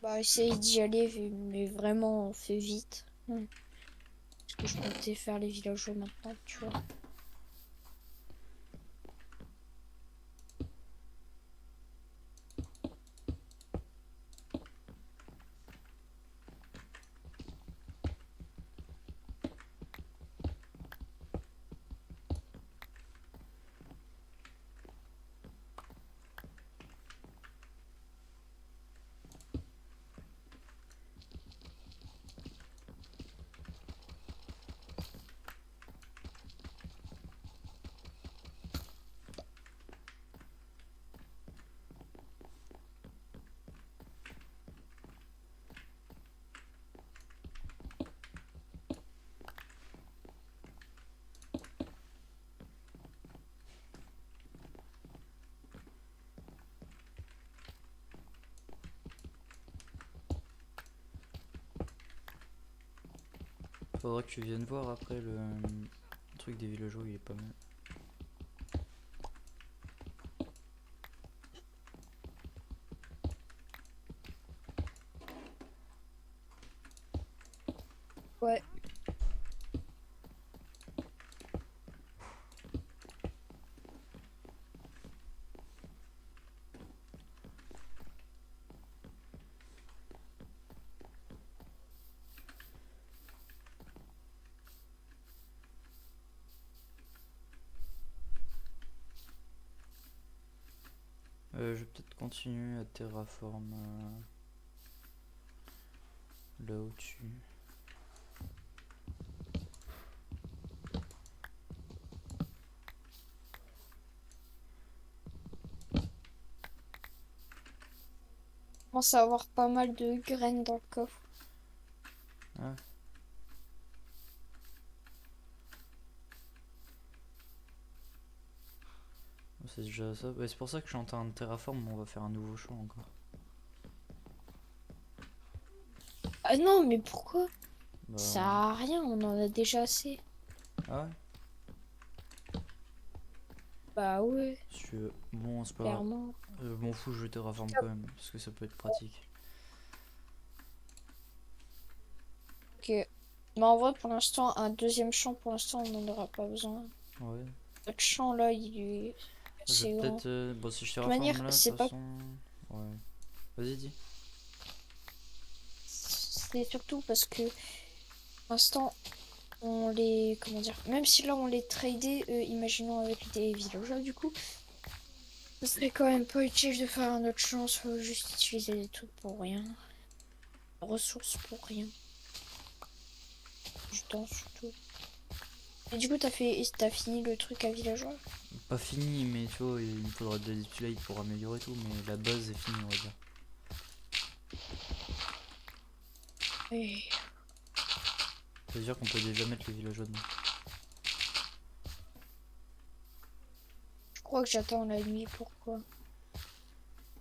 Speaker 2: Bah, essaye d'y aller, mais vraiment, fais vite. Parce que je comptais faire les villageois maintenant, tu vois.
Speaker 1: Faudra que tu viennes voir après le truc des villageois, il est pas mal.
Speaker 2: Ouais.
Speaker 1: Je vais peut-être continuer à terraform là au-dessus.
Speaker 2: Je commence à avoir pas mal de graines dans le coffre.
Speaker 1: Ah. C'est déjà ça. Bah, c'est pour ça que je suis en train de terraform, mais on va faire un nouveau champ encore.
Speaker 2: Ah non, mais pourquoi?
Speaker 1: Bah,
Speaker 2: Ça sert à rien, on en a déjà assez.
Speaker 1: ah ouais,
Speaker 2: Bah ouais,
Speaker 1: si tu veux. Bon, c'est pas grave.
Speaker 2: clairement.
Speaker 1: Je m'en fous, je terraform quand même, parce que ça peut être pratique.
Speaker 2: Ok. Mais en vrai, pour l'instant, un deuxième champ, pour l'instant, on n'en aura pas besoin.
Speaker 1: Ouais.
Speaker 2: Notre champ, là, il est
Speaker 1: Je vais
Speaker 2: assez grand.
Speaker 1: peut-être. Bon, si je
Speaker 2: De toute
Speaker 1: terraform
Speaker 2: manière,
Speaker 1: là, de
Speaker 2: c'est
Speaker 1: toute
Speaker 2: pas...
Speaker 1: façon. Ouais. Vas-y, dis.
Speaker 2: C'est surtout parce que, pour l'instant, on les... Comment dire? Même si là, on les tradait, imaginons avec des villageois, du coup, ce serait quand même pas utile de faire un autre champ, faut juste utiliser des trucs pour rien. Ressources pour rien. Du temps, surtout. Et du coup, t'as fini le truc à villageois?
Speaker 1: Pas fini, mais tu vois, il me faudra des upgrades pour améliorer tout, mais la base est finie, on va dire.
Speaker 2: Et...
Speaker 1: Ça veut dire qu'on peut déjà mettre les villageois dedans.
Speaker 2: Je crois que j'attends la nuit, pourquoi?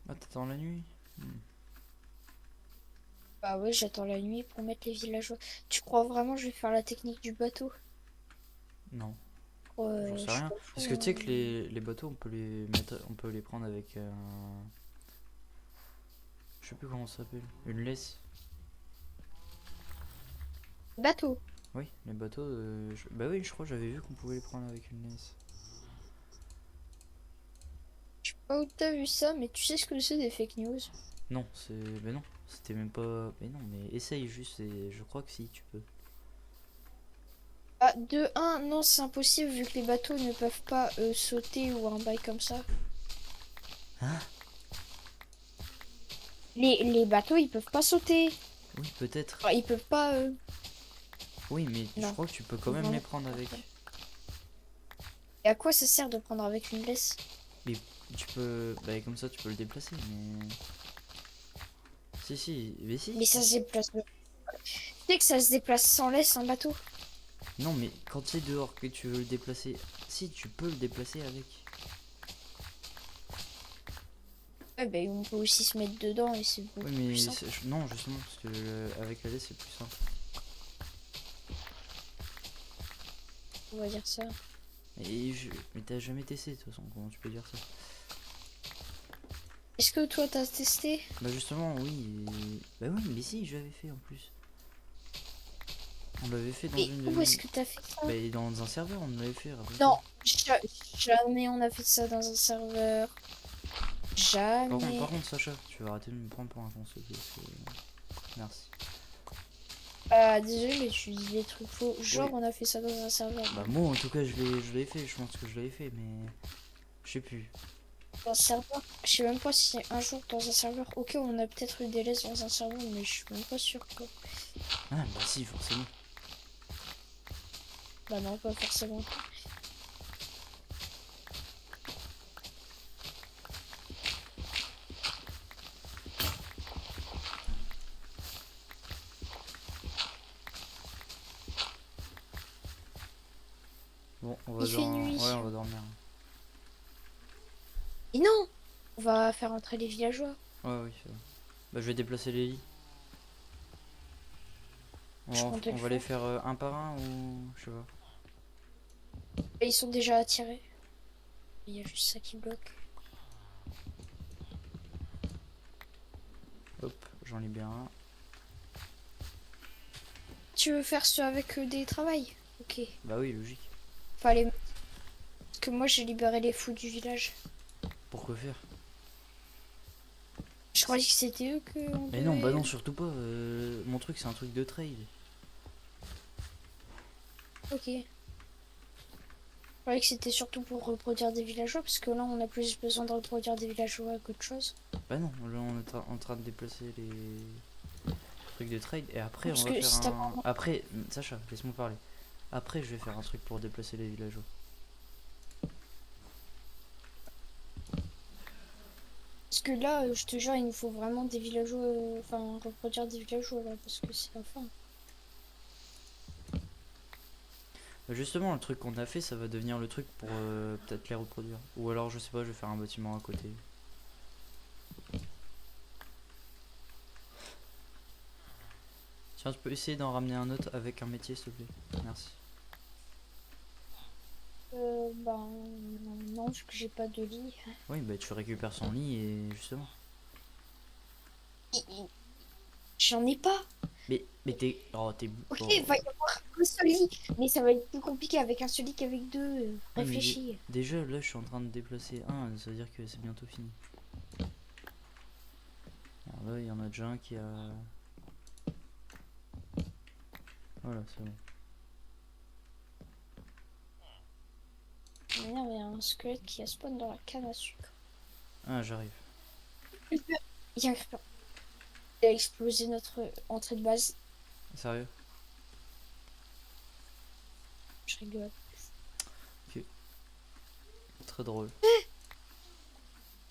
Speaker 1: Ah, t'attends la nuit? Hmm.
Speaker 2: Bah ouais, j'attends la nuit pour mettre les villageois. Tu crois vraiment que je vais faire la technique du bateau?
Speaker 1: Non, j'en
Speaker 2: Ouais,
Speaker 1: sais
Speaker 2: je suis
Speaker 1: rien.
Speaker 2: pas
Speaker 1: Parce
Speaker 2: fou,
Speaker 1: que tu sais que
Speaker 2: hein.
Speaker 1: les bateaux, on peut les mettre, on peut les prendre avec un. Je sais plus comment ça s'appelle. Une laisse.
Speaker 2: Bateau.
Speaker 1: Oui, les bateaux. Bah oui, je crois que j'avais vu qu'on pouvait les prendre avec une laisse.
Speaker 2: Je sais pas où t'as vu ça, mais tu sais ce que c'est des fake news?
Speaker 1: Non, c'est. Mais non, c'était même pas. Mais non, mais essaye juste et je crois que si, tu peux.
Speaker 2: Ah, de un, non, c'est impossible vu que les bateaux ne peuvent pas sauter ou un bail comme ça.
Speaker 1: Hein?
Speaker 2: Les bateaux, ils peuvent pas sauter.
Speaker 1: Oui, peut-être.
Speaker 2: Enfin, ils peuvent pas.
Speaker 1: Oui, mais je
Speaker 2: Non,
Speaker 1: crois que tu peux quand même les
Speaker 2: vraiment.
Speaker 1: prendre avec.
Speaker 2: Et à quoi ça sert de prendre avec une laisse?
Speaker 1: Mais tu peux. Bah, comme ça, tu peux le déplacer, mais. Si, si, mais si.
Speaker 2: Mais ça se déplace. Tu sais que ça se déplace sans laisse un bateau?
Speaker 1: Non, mais quand tu es dehors que tu veux le déplacer. Si, tu peux le déplacer avec.
Speaker 2: Ouais, ben on peut aussi se mettre dedans et c'est
Speaker 1: Oui,
Speaker 2: beaucoup plus
Speaker 1: mais
Speaker 2: simple.
Speaker 1: non, justement, parce que avec la laisse, c'est plus simple.
Speaker 2: On va dire ça.
Speaker 1: Mais t'as jamais testé, de toute façon, comment tu peux dire ça?
Speaker 2: Est-ce que toi t'as testé?
Speaker 1: Bah, justement, oui. Bah, oui, mais si, je l'avais fait en plus. On l'avait fait dans
Speaker 2: Et
Speaker 1: une
Speaker 2: où est-ce
Speaker 1: demi.
Speaker 2: que t'as fait ça?
Speaker 1: Bah, dans un serveur, on l'avait fait, rappelle-toi.
Speaker 2: Non, jamais on a fait ça dans un serveur.
Speaker 1: Par
Speaker 2: Jamais.
Speaker 1: contre, Sacha, tu vas arrêter de me prendre pour un con, s'il te plaît, merci.
Speaker 2: Ah, désolé, mais tu dis des trucs faux. Genre,
Speaker 1: Oui.
Speaker 2: on a fait ça dans un serveur.
Speaker 1: Bah, moi, en tout cas, je l'ai fait, je pense que je l'avais fait, mais. Je sais plus.
Speaker 2: Dans un serveur? Je sais même pas si un jour dans un serveur. Ok, on a peut-être eu des laisses dans un serveur, mais je suis même pas sûre que.
Speaker 1: Ah, bah, si, forcément.
Speaker 2: Bah non, pas forcément.
Speaker 1: Bon, on va
Speaker 2: Il fait
Speaker 1: Ouais,
Speaker 2: nuit.
Speaker 1: on va dormir.
Speaker 2: Et non! On va faire entrer les villageois.
Speaker 1: Ouais, oui, c'est vrai. Bah, je vais déplacer les lits.
Speaker 2: Je comptais
Speaker 1: On
Speaker 2: le
Speaker 1: va les
Speaker 2: faire.
Speaker 1: faire un par un ou je sais pas.
Speaker 2: Et ils sont déjà attirés. Il y a juste ça qui bloque.
Speaker 1: Hop, j'en libère un.
Speaker 2: Tu veux faire ceux avec des travails? Ok.
Speaker 1: Bah oui, logique.
Speaker 2: Fallait. Parce que moi j'ai libéré les fous du village.
Speaker 1: Pourquoi faire?
Speaker 2: Je croyais que c'était eux qu'on
Speaker 1: Mais non, bah
Speaker 2: devait.
Speaker 1: non, surtout pas. Mon truc, c'est un truc de trade.
Speaker 2: Ok. Je croyais que c'était surtout pour reproduire des villageois, parce que là on a plus besoin de reproduire des villageois qu'autre chose.
Speaker 1: Bah non, là on est en train de déplacer les trucs de trade et après on
Speaker 2: Parce
Speaker 1: va
Speaker 2: que
Speaker 1: faire
Speaker 2: si t'as
Speaker 1: un.
Speaker 2: pas.
Speaker 1: Après, Sacha, laisse-moi parler. Après, je vais faire un truc pour déplacer les villageois.
Speaker 2: Parce que là, je te jure, il nous faut vraiment des villageois. Enfin, reproduire des villageois là, parce que c'est la fin.
Speaker 1: Bah justement, le truc qu'on a fait, ça va devenir le truc pour peut-être les reproduire. Ou alors, je sais pas, je vais faire un bâtiment à côté. Tiens, tu peux essayer d'en ramener un autre avec un métier, s'il te plaît. Merci.
Speaker 2: Ben. Non, vu que j'ai pas de lit.
Speaker 1: Oui, bah tu récupères son lit et justement.
Speaker 2: J'en ai pas.
Speaker 1: Mais t'es. Oh, t'es.
Speaker 2: Ok,
Speaker 1: Oh.
Speaker 2: il va y avoir un seul lit. Mais ça va être plus compliqué avec un seul lit qu'avec deux.
Speaker 1: Ouais, mais
Speaker 2: Réfléchis.
Speaker 1: déjà, là, je suis en train de déplacer un, ça veut dire que c'est bientôt fini. Alors là, il y en a déjà un qui a. Voilà, c'est bon.
Speaker 2: Il y a un squelette qui a spawn dans la canne à sucre.
Speaker 1: Ah, j'arrive.
Speaker 2: Il y a un creeper. Il a explosé notre entrée de base.
Speaker 1: Sérieux?
Speaker 2: Je rigole.
Speaker 1: Très drôle.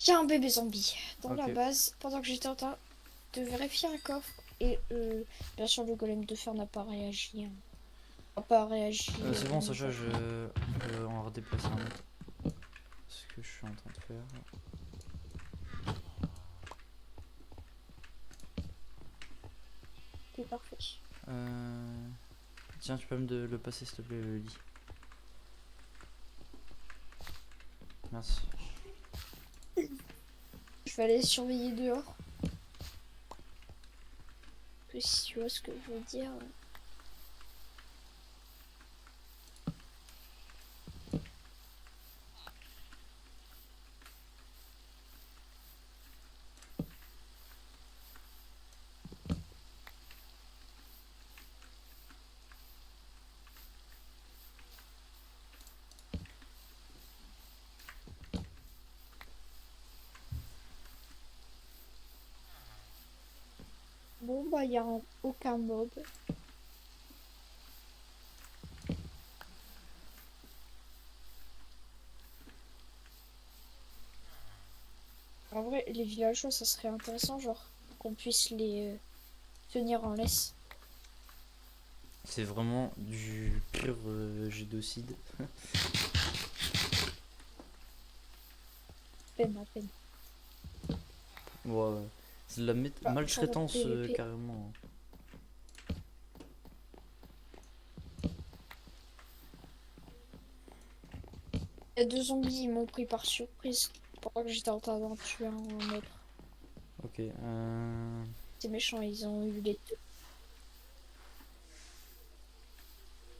Speaker 2: Il y a un bébé zombie dans la
Speaker 1: Ok.
Speaker 2: base pendant que j'étais en train de vérifier un coffre. Et bien sûr, le golem de fer n'a pas réagi. Hein. N'a pas réagi.
Speaker 1: C'est bon, Sacha, on peut en redéplacer un autre. Ce que je suis en train de faire.
Speaker 2: C'est parfait.
Speaker 1: Tiens, tu peux le passer, s'il te plaît, le lit. Merci.
Speaker 2: Je vais aller surveiller dehors. Que si tu vois ce que je veux dire. Bon, bah, il n'y a aucun mob. En vrai, les villageois, ça serait intéressant, genre, qu'on puisse les tenir en laisse.
Speaker 1: C'est vraiment du pur génocide.
Speaker 2: Peine à peine.
Speaker 1: Ouais, c'est de la
Speaker 2: Ah,
Speaker 1: maltraitance
Speaker 2: PVP.
Speaker 1: carrément.
Speaker 2: Il y a deux zombies, ils m'ont pris par surprise pendant que j'étais en train d'en tuer un autre.
Speaker 1: Ok,
Speaker 2: C'est méchant, ils ont eu les deux.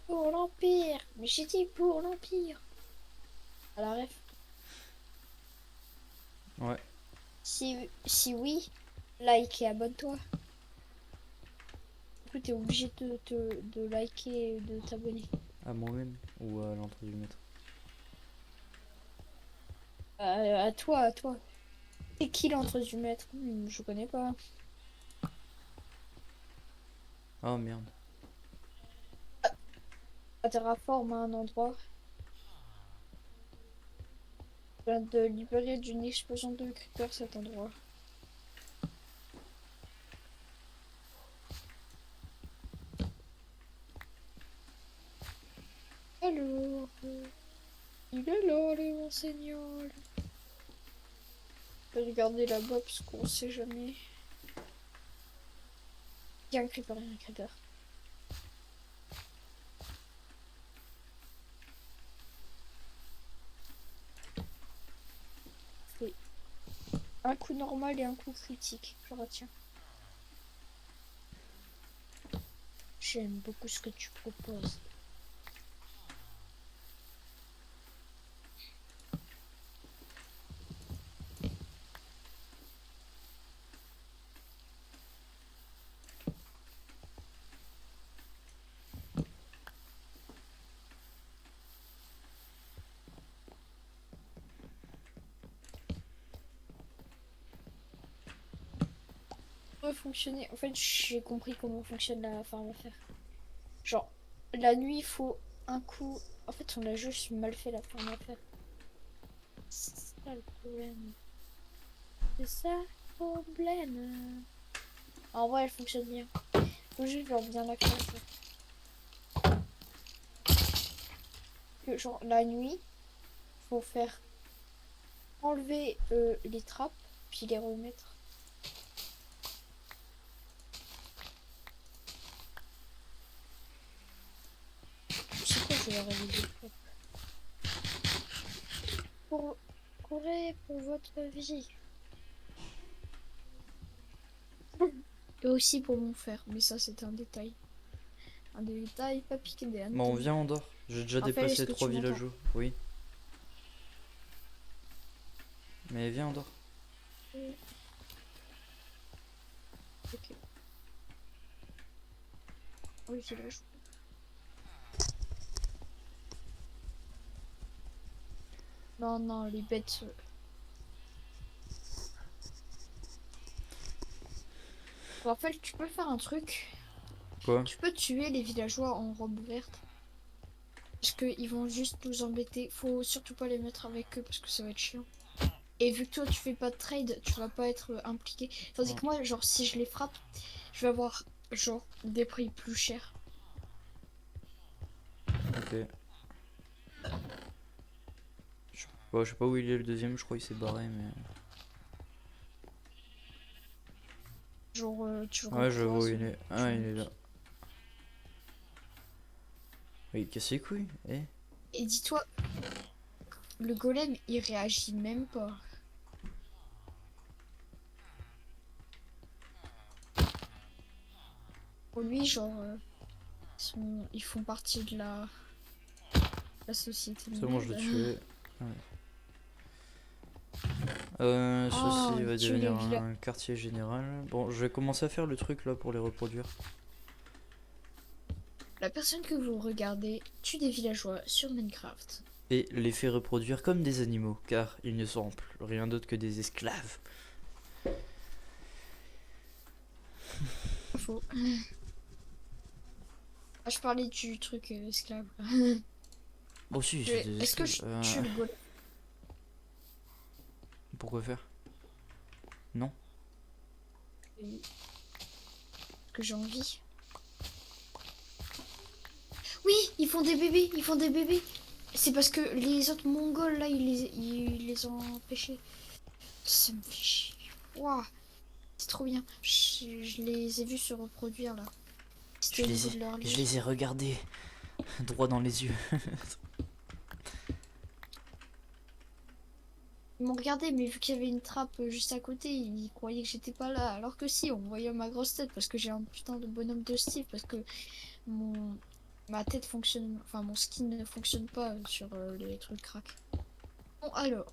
Speaker 2: Pour l'Empire! Mais j'ai dit pour l'Empire! À la ref.
Speaker 1: ouais.
Speaker 2: Si oui, like et abonne-toi. Du coup, t'es obligé de liker et de t'abonner.
Speaker 1: À moi-même ou à l'entrée du maître.
Speaker 2: À toi, à toi. C'est qui l'entre du maître? Je connais pas.
Speaker 1: Oh merde.
Speaker 2: Terraform à un endroit. Je viens de libérer d'une explosion de creeper cet endroit. Alors, il est là, le monseigneur. Je vais regarder là-bas parce qu'on sait jamais. Il y a un creeper, il y a un creeper. Un coup normal et un coup critique. Je retiens. J'aime beaucoup ce que tu proposes. Fonctionner. En fait, j'ai compris comment fonctionne la farm à faire. Genre, la nuit, il faut un coup. En fait, on a juste mal fait la farm à faire. C'est ça le problème. C'est ça le problème. En vrai, elle fonctionne bien. Faut juste genre bien la faire. Que genre, la nuit, faut faire enlever les trappes, puis les remettre. C'est quoi, je vais réveiller les trappes. Pour... Courez pour votre vie. Et aussi pour mon frère, mais ça c'est un détail. Un détail pas piqué des
Speaker 1: Bon,
Speaker 2: hannetons.
Speaker 1: viens, on dort. J'ai déjà
Speaker 2: Raphaël, est-ce
Speaker 1: déplacé
Speaker 2: que
Speaker 1: 3
Speaker 2: tu m'entends?
Speaker 1: villageois. Oui. Mais viens, on dort.
Speaker 2: Oui. Ok. Oui, village. Non, non, les bêtes. Raphaël, tu peux faire un truc.
Speaker 1: Quoi?
Speaker 2: Tu peux tuer les villageois en robe ouverte. Parce qu'ils vont juste nous embêter. Faut surtout pas les mettre avec eux parce que ça va être chiant. Et vu que toi tu fais pas de trade, tu vas pas être impliqué. Tandis
Speaker 1: Mm.
Speaker 2: que moi, genre, si je les frappe, je vais avoir, genre, des prix plus chers.
Speaker 1: Ok. Bon, je sais pas où il est le deuxième, je crois qu'il s'est barré, mais.
Speaker 2: Genre, tu le
Speaker 1: Ouais, je vois où
Speaker 2: recroises,
Speaker 1: il est.
Speaker 2: tu
Speaker 1: Ah, il est là.
Speaker 2: montes.
Speaker 1: Il casse les couilles, eh?
Speaker 2: Et dis-toi, le golem, il réagit même pas. Pour lui, genre, ils font partie de la société
Speaker 1: C'est bon, je
Speaker 2: mondiale.
Speaker 1: l'ai tué. Ouais.
Speaker 2: Ah,
Speaker 1: Ceci va
Speaker 2: tuer les
Speaker 1: devenir
Speaker 2: villas.
Speaker 1: un quartier général. Bon, je vais commencer à faire le truc là pour les reproduire.
Speaker 2: La personne que vous regardez tue des villageois sur Minecraft.
Speaker 1: Et les fait reproduire comme des animaux, car ils ne sont plus rien d'autre que des esclaves.
Speaker 2: Faux. Ah, je parlais du truc esclave.
Speaker 1: Oh si, c'est des
Speaker 2: Est-ce que
Speaker 1: esclaves.
Speaker 2: je tue le golem?
Speaker 1: Pourquoi faire? Non.
Speaker 2: Que j'ai envie. Oui, ils font des bébés, ils font des bébés. C'est parce que les autres Mongols, là, ils les ont empêchés. Ça me fait chier. Waouh, c'est trop bien. Je les ai vus se reproduire, là. C'était au niveau de leur
Speaker 1: Je
Speaker 2: lit.
Speaker 1: les ai regardés droit dans les yeux.
Speaker 2: Ils m'ont regardé, mais vu qu'il y avait une trappe juste à côté, ils croyaient que j'étais pas là. Alors que si, on voyait ma grosse tête, parce que j'ai un putain de bonhomme de Steve, parce que mon... ma tête fonctionne... Enfin, mon skin ne fonctionne pas sur les trucs crack. Bon, alors...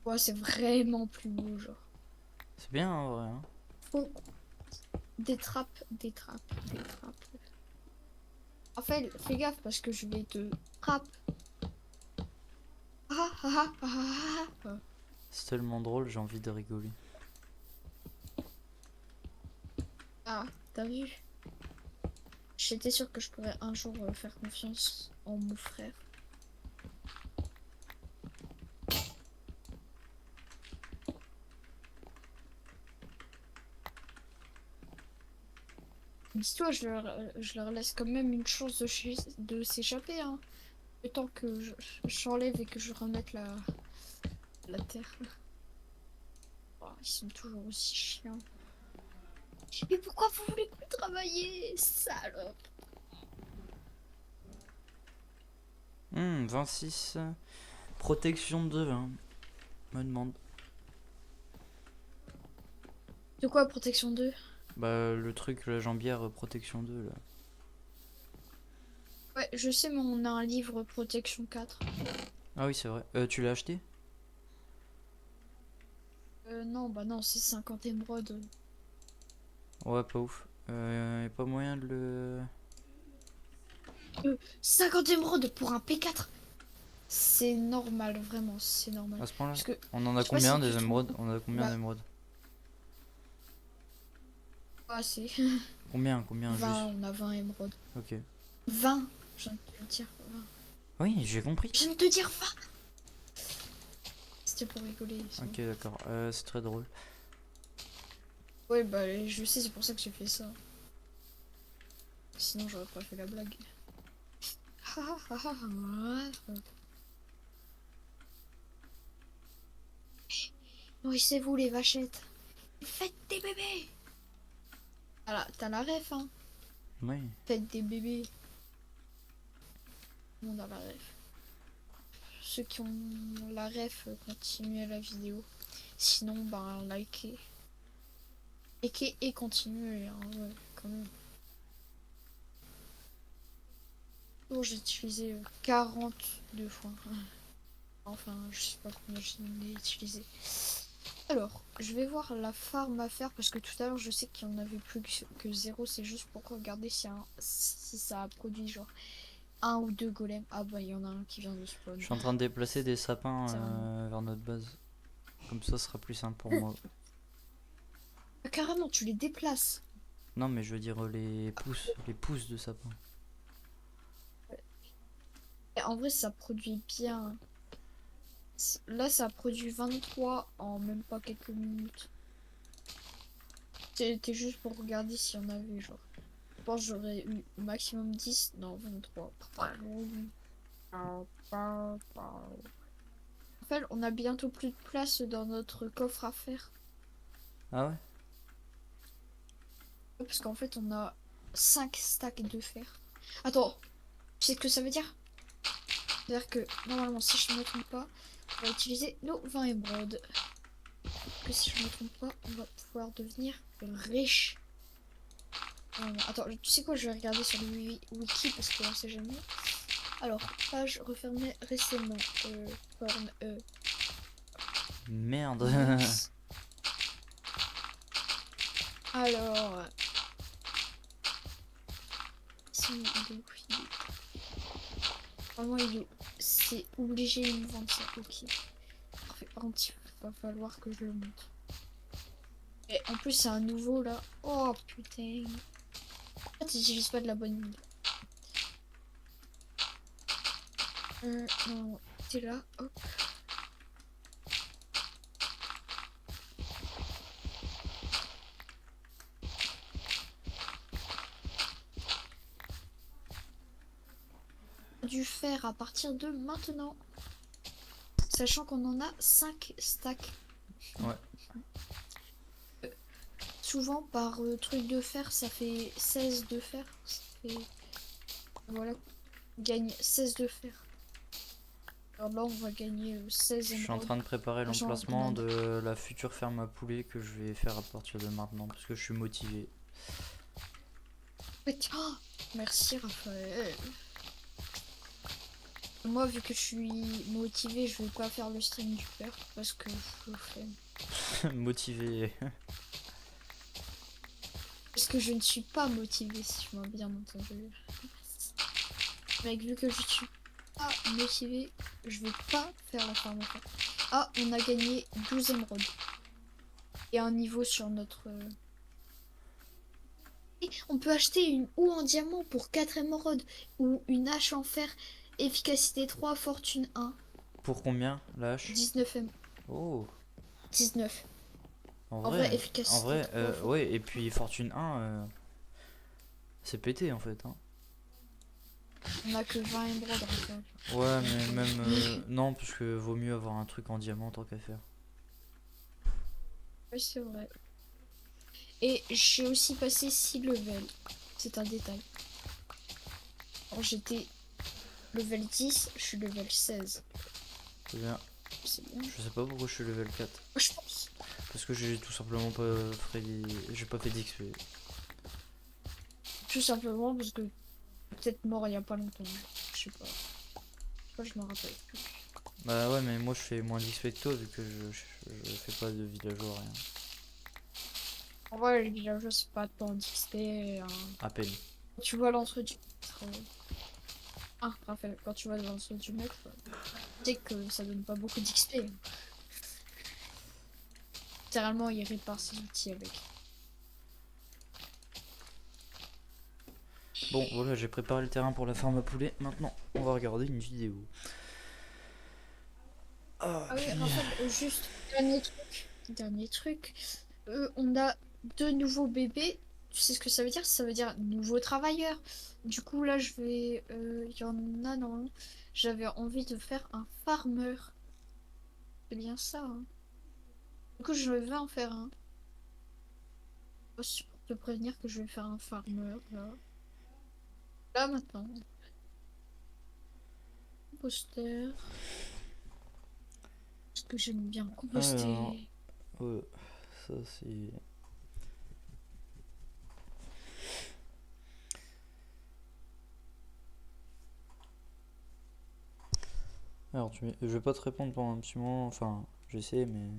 Speaker 2: Ouais, c'est vraiment plus beau, genre.
Speaker 1: C'est bien en vrai. Hein.
Speaker 2: Faut des trappes, des trappes, des trappes. Raphaël, fais gaffe parce que je vais te trappe. Ah ah ah ah ah ah.
Speaker 1: C'est tellement drôle, j'ai envie de rigoler.
Speaker 2: Ah, t'as vu? J'étais sûre que je pourrais un jour faire confiance en mon frère. Dis-toi, je leur laisse quand même une chance de s'échapper, hein. Le temps que j'enlève et que je remette la terre. Oh, ils sont toujours aussi chiants. Mais pourquoi vous voulez plus travailler, salope?
Speaker 1: 26. Protection de 20. Me demande.
Speaker 2: De quoi, protection 2?
Speaker 1: Bah, le truc, la jambière protection 2 là.
Speaker 2: Ouais, je sais, mais on a un livre protection 4.
Speaker 1: Ah oui, c'est vrai. Tu l'as acheté?
Speaker 2: Non, bah non, c'est 50 émeraudes.
Speaker 1: Ouais, pas ouf. Y a pas moyen de le.
Speaker 2: 50 émeraudes pour un P4. C'est normal, vraiment, c'est normal.
Speaker 1: À ce point-là?
Speaker 2: Parce que,
Speaker 1: On en a
Speaker 2: je sais pas
Speaker 1: combien
Speaker 2: si tu
Speaker 1: des
Speaker 2: te rends
Speaker 1: émeraudes?
Speaker 2: compte.
Speaker 1: On en a combien
Speaker 2: Bah,
Speaker 1: d'émeraudes?
Speaker 2: pas assez.
Speaker 1: Combien
Speaker 2: 20,
Speaker 1: juste?
Speaker 2: on a 20 émeraudes.
Speaker 1: Ok.
Speaker 2: 20, je viens de te dire 20.
Speaker 1: Oui, j'ai compris.
Speaker 2: Je viens de te dire 20. C'était pour rigoler.
Speaker 1: Ok, d'accord. C'est très drôle.
Speaker 2: Ouais, bah je sais, c'est pour ça que j'ai fait ça. Sinon, j'aurais pas fait la blague. Nourrissez-vous les vachettes. Faites des bébés. Voilà, t'as la ref, hein.
Speaker 1: Oui.
Speaker 2: Faites des bébés. Tout le monde a la ref. Ceux qui ont la ref, continuez la vidéo. Sinon, ben, likez. Likez et continuez, hein, ouais, quand même. Bon, j'ai utilisé 42 fois. Enfin, je sais pas combien je l'ai utilisé. Alors, je vais voir la farm à faire parce que tout à l'heure, je sais qu'il y en avait plus que 0. C'est juste pour regarder si ça a produit genre un ou deux golems. Ah bah, il y en a un qui vient de spawn.
Speaker 1: Je suis en train de déplacer des sapins
Speaker 2: C'est vraiment...
Speaker 1: vers notre base. Comme ça, ce sera plus simple pour moi.
Speaker 2: Ah, carrément, tu les déplaces.
Speaker 1: Non, mais je veux dire les pousses de sapins.
Speaker 2: Et en vrai, ça produit bien. Là, ça a produit 23 en même pas quelques minutes. C'était juste pour regarder s'il y en avait, genre. Je pense que j'aurais eu maximum 10. Non, 23. En fait, on a bientôt plus de place dans notre coffre à faire.
Speaker 1: Ah ouais?
Speaker 2: Parce qu'en fait, on a 5 stacks de fer. Attends, tu sais ce que ça veut dire? C'est-à-dire que normalement, si je ne me trompe pas, on va utiliser nos 20 émeraudes. Que si je ne me trompe pas, on va pouvoir devenir riche. Attends, tu sais quoi? Je vais regarder sur le wiki parce qu'on sait jamais. Alors, page refermée récemment. Porn,
Speaker 1: Merde.
Speaker 2: news. Alors, si, il est où? Vraiment, il est où? C'est obligé de me vendre ça. Ok. Parfait. Par contre, il va falloir que je le monte. Et en plus, c'est un nouveau là. Oh putain. En fait, j'utilise pas de la bonne mine. Non, t'es là. Hop. Du fer à partir de maintenant. Sachant qu'on en a 5 stacks.
Speaker 1: Ouais.
Speaker 2: Souvent, par truc de fer, ça fait 16 de fer. Ça fait... Voilà. On gagne 16 de fer. Alors là, on va gagner 16
Speaker 1: Je suis en train de préparer l'emplacement de la future ferme à poulets que je vais faire à partir de maintenant parce que je suis motivé.
Speaker 2: Oh, merci Raphaël. Moi, vu que je suis motivée, je vais pas faire le stream du père parce que je fais.
Speaker 1: Motivé.
Speaker 2: Parce que je ne suis pas motivée, si je m'as bien entendu. Mec, vu que je suis pas motivée, je vais pas faire la farm à faire. Ah, on a gagné 12 émeraudes. Et un niveau sur notre... Et on peut acheter une houe en diamant pour 4 émeraudes. Ou une hache en fer, efficacité 3, fortune 1.
Speaker 1: Pour combien la hache?
Speaker 2: 19 émeraudes.
Speaker 1: Oh.
Speaker 2: 19.
Speaker 1: En
Speaker 2: En vrai,
Speaker 1: vrai,
Speaker 2: efficacité 3,
Speaker 1: ouais, et puis Fortune 1, c'est pété en fait. Hein.
Speaker 2: on a que 20 émeraudes en fait.
Speaker 1: Ouais, mais même. Non, parce que vaut mieux avoir un truc en diamant tant qu'à faire.
Speaker 2: Oui, c'est vrai. Et j'ai aussi passé 6 levels. C'est un détail. Alors j'étais level 10, je suis level 16.
Speaker 1: C'est bien.
Speaker 2: C'est bien.
Speaker 1: Je sais pas pourquoi je suis level 4.
Speaker 2: Je pense.
Speaker 1: Parce que j'ai tout simplement pas fait j'ai pas fait d'XP.
Speaker 2: Tout simplement parce que peut-être mort il y a pas longtemps. Je sais pas. Je me rappelle plus.
Speaker 1: Bah ouais, mais moi je fais moins d'XP que toi vu que je fais pas de villageois, rien.
Speaker 2: En vrai, les villageois, c'est pas tant d'XP.
Speaker 1: À peine.
Speaker 2: Tu vois l'entre du. Ah, Raphaël, quand tu vois l'entre du mec, tu sais que ça donne pas beaucoup d'XP. Littéralement, il répare ses outils avec.
Speaker 1: Bon, voilà, j'ai préparé le terrain pour la ferme à poulet. Maintenant, on va regarder une vidéo. Ah,
Speaker 2: Ah oui,
Speaker 1: puis...
Speaker 2: Raphaël, juste, dernier truc. Dernier truc. On a 2 nouveaux bébés. Tu sais ce que ça veut dire? Ça veut dire nouveaux travailleurs. Du coup, là, je vais. Il y en a normalement. J'avais envie de faire un farmer. C'est bien ça, hein. Du coup, je vais en faire un. Aussi pour te prévenir que je vais faire un farmer, là. Là, maintenant. Composteur. Parce que j'aime bien
Speaker 1: Alors,
Speaker 2: composter.
Speaker 1: ça c'est... Alors, je vais pas te répondre pendant un petit moment, enfin, j'essaie, mais...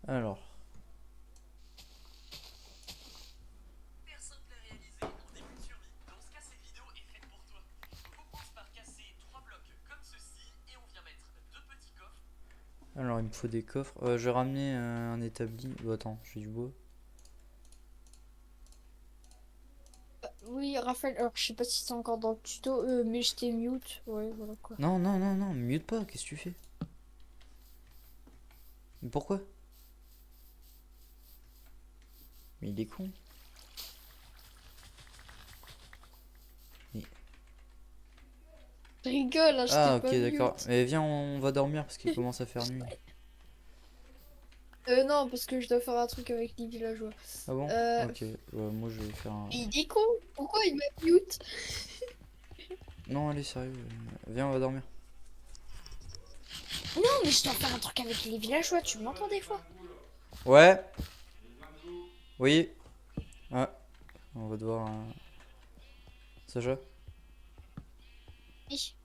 Speaker 1: Alors... Alors, il me faut des coffres. Je vais ramener un établi. Oh, attends, j'ai du bois.
Speaker 2: Oui, Raphaël, alors je sais pas si c'est encore dans le tuto, mais je t'ai mute. Ouais, voilà quoi.
Speaker 1: Non, non, non, non, mute pas, qu'est-ce que tu fais? Mais pourquoi? Mais il est con. Mais...
Speaker 2: Je rigole, hein, je t'ai
Speaker 1: Ah, ok,
Speaker 2: pas
Speaker 1: d'accord.
Speaker 2: mute.
Speaker 1: Mais viens, on va dormir parce qu'il commence à faire nuit.
Speaker 2: Non, parce que je dois faire un truc avec les villageois.
Speaker 1: Ah bon?
Speaker 2: Euh,
Speaker 1: Ok, moi je vais faire un...
Speaker 2: il est con. Pourquoi il m'a mute?
Speaker 1: Non, allez, sérieux. Viens, on va dormir.
Speaker 2: Non, mais je dois faire un truc avec les villageois, tu m'entends des fois?
Speaker 1: Ouais. Oui. Ah, on va devoir... Sacha?
Speaker 2: Oui.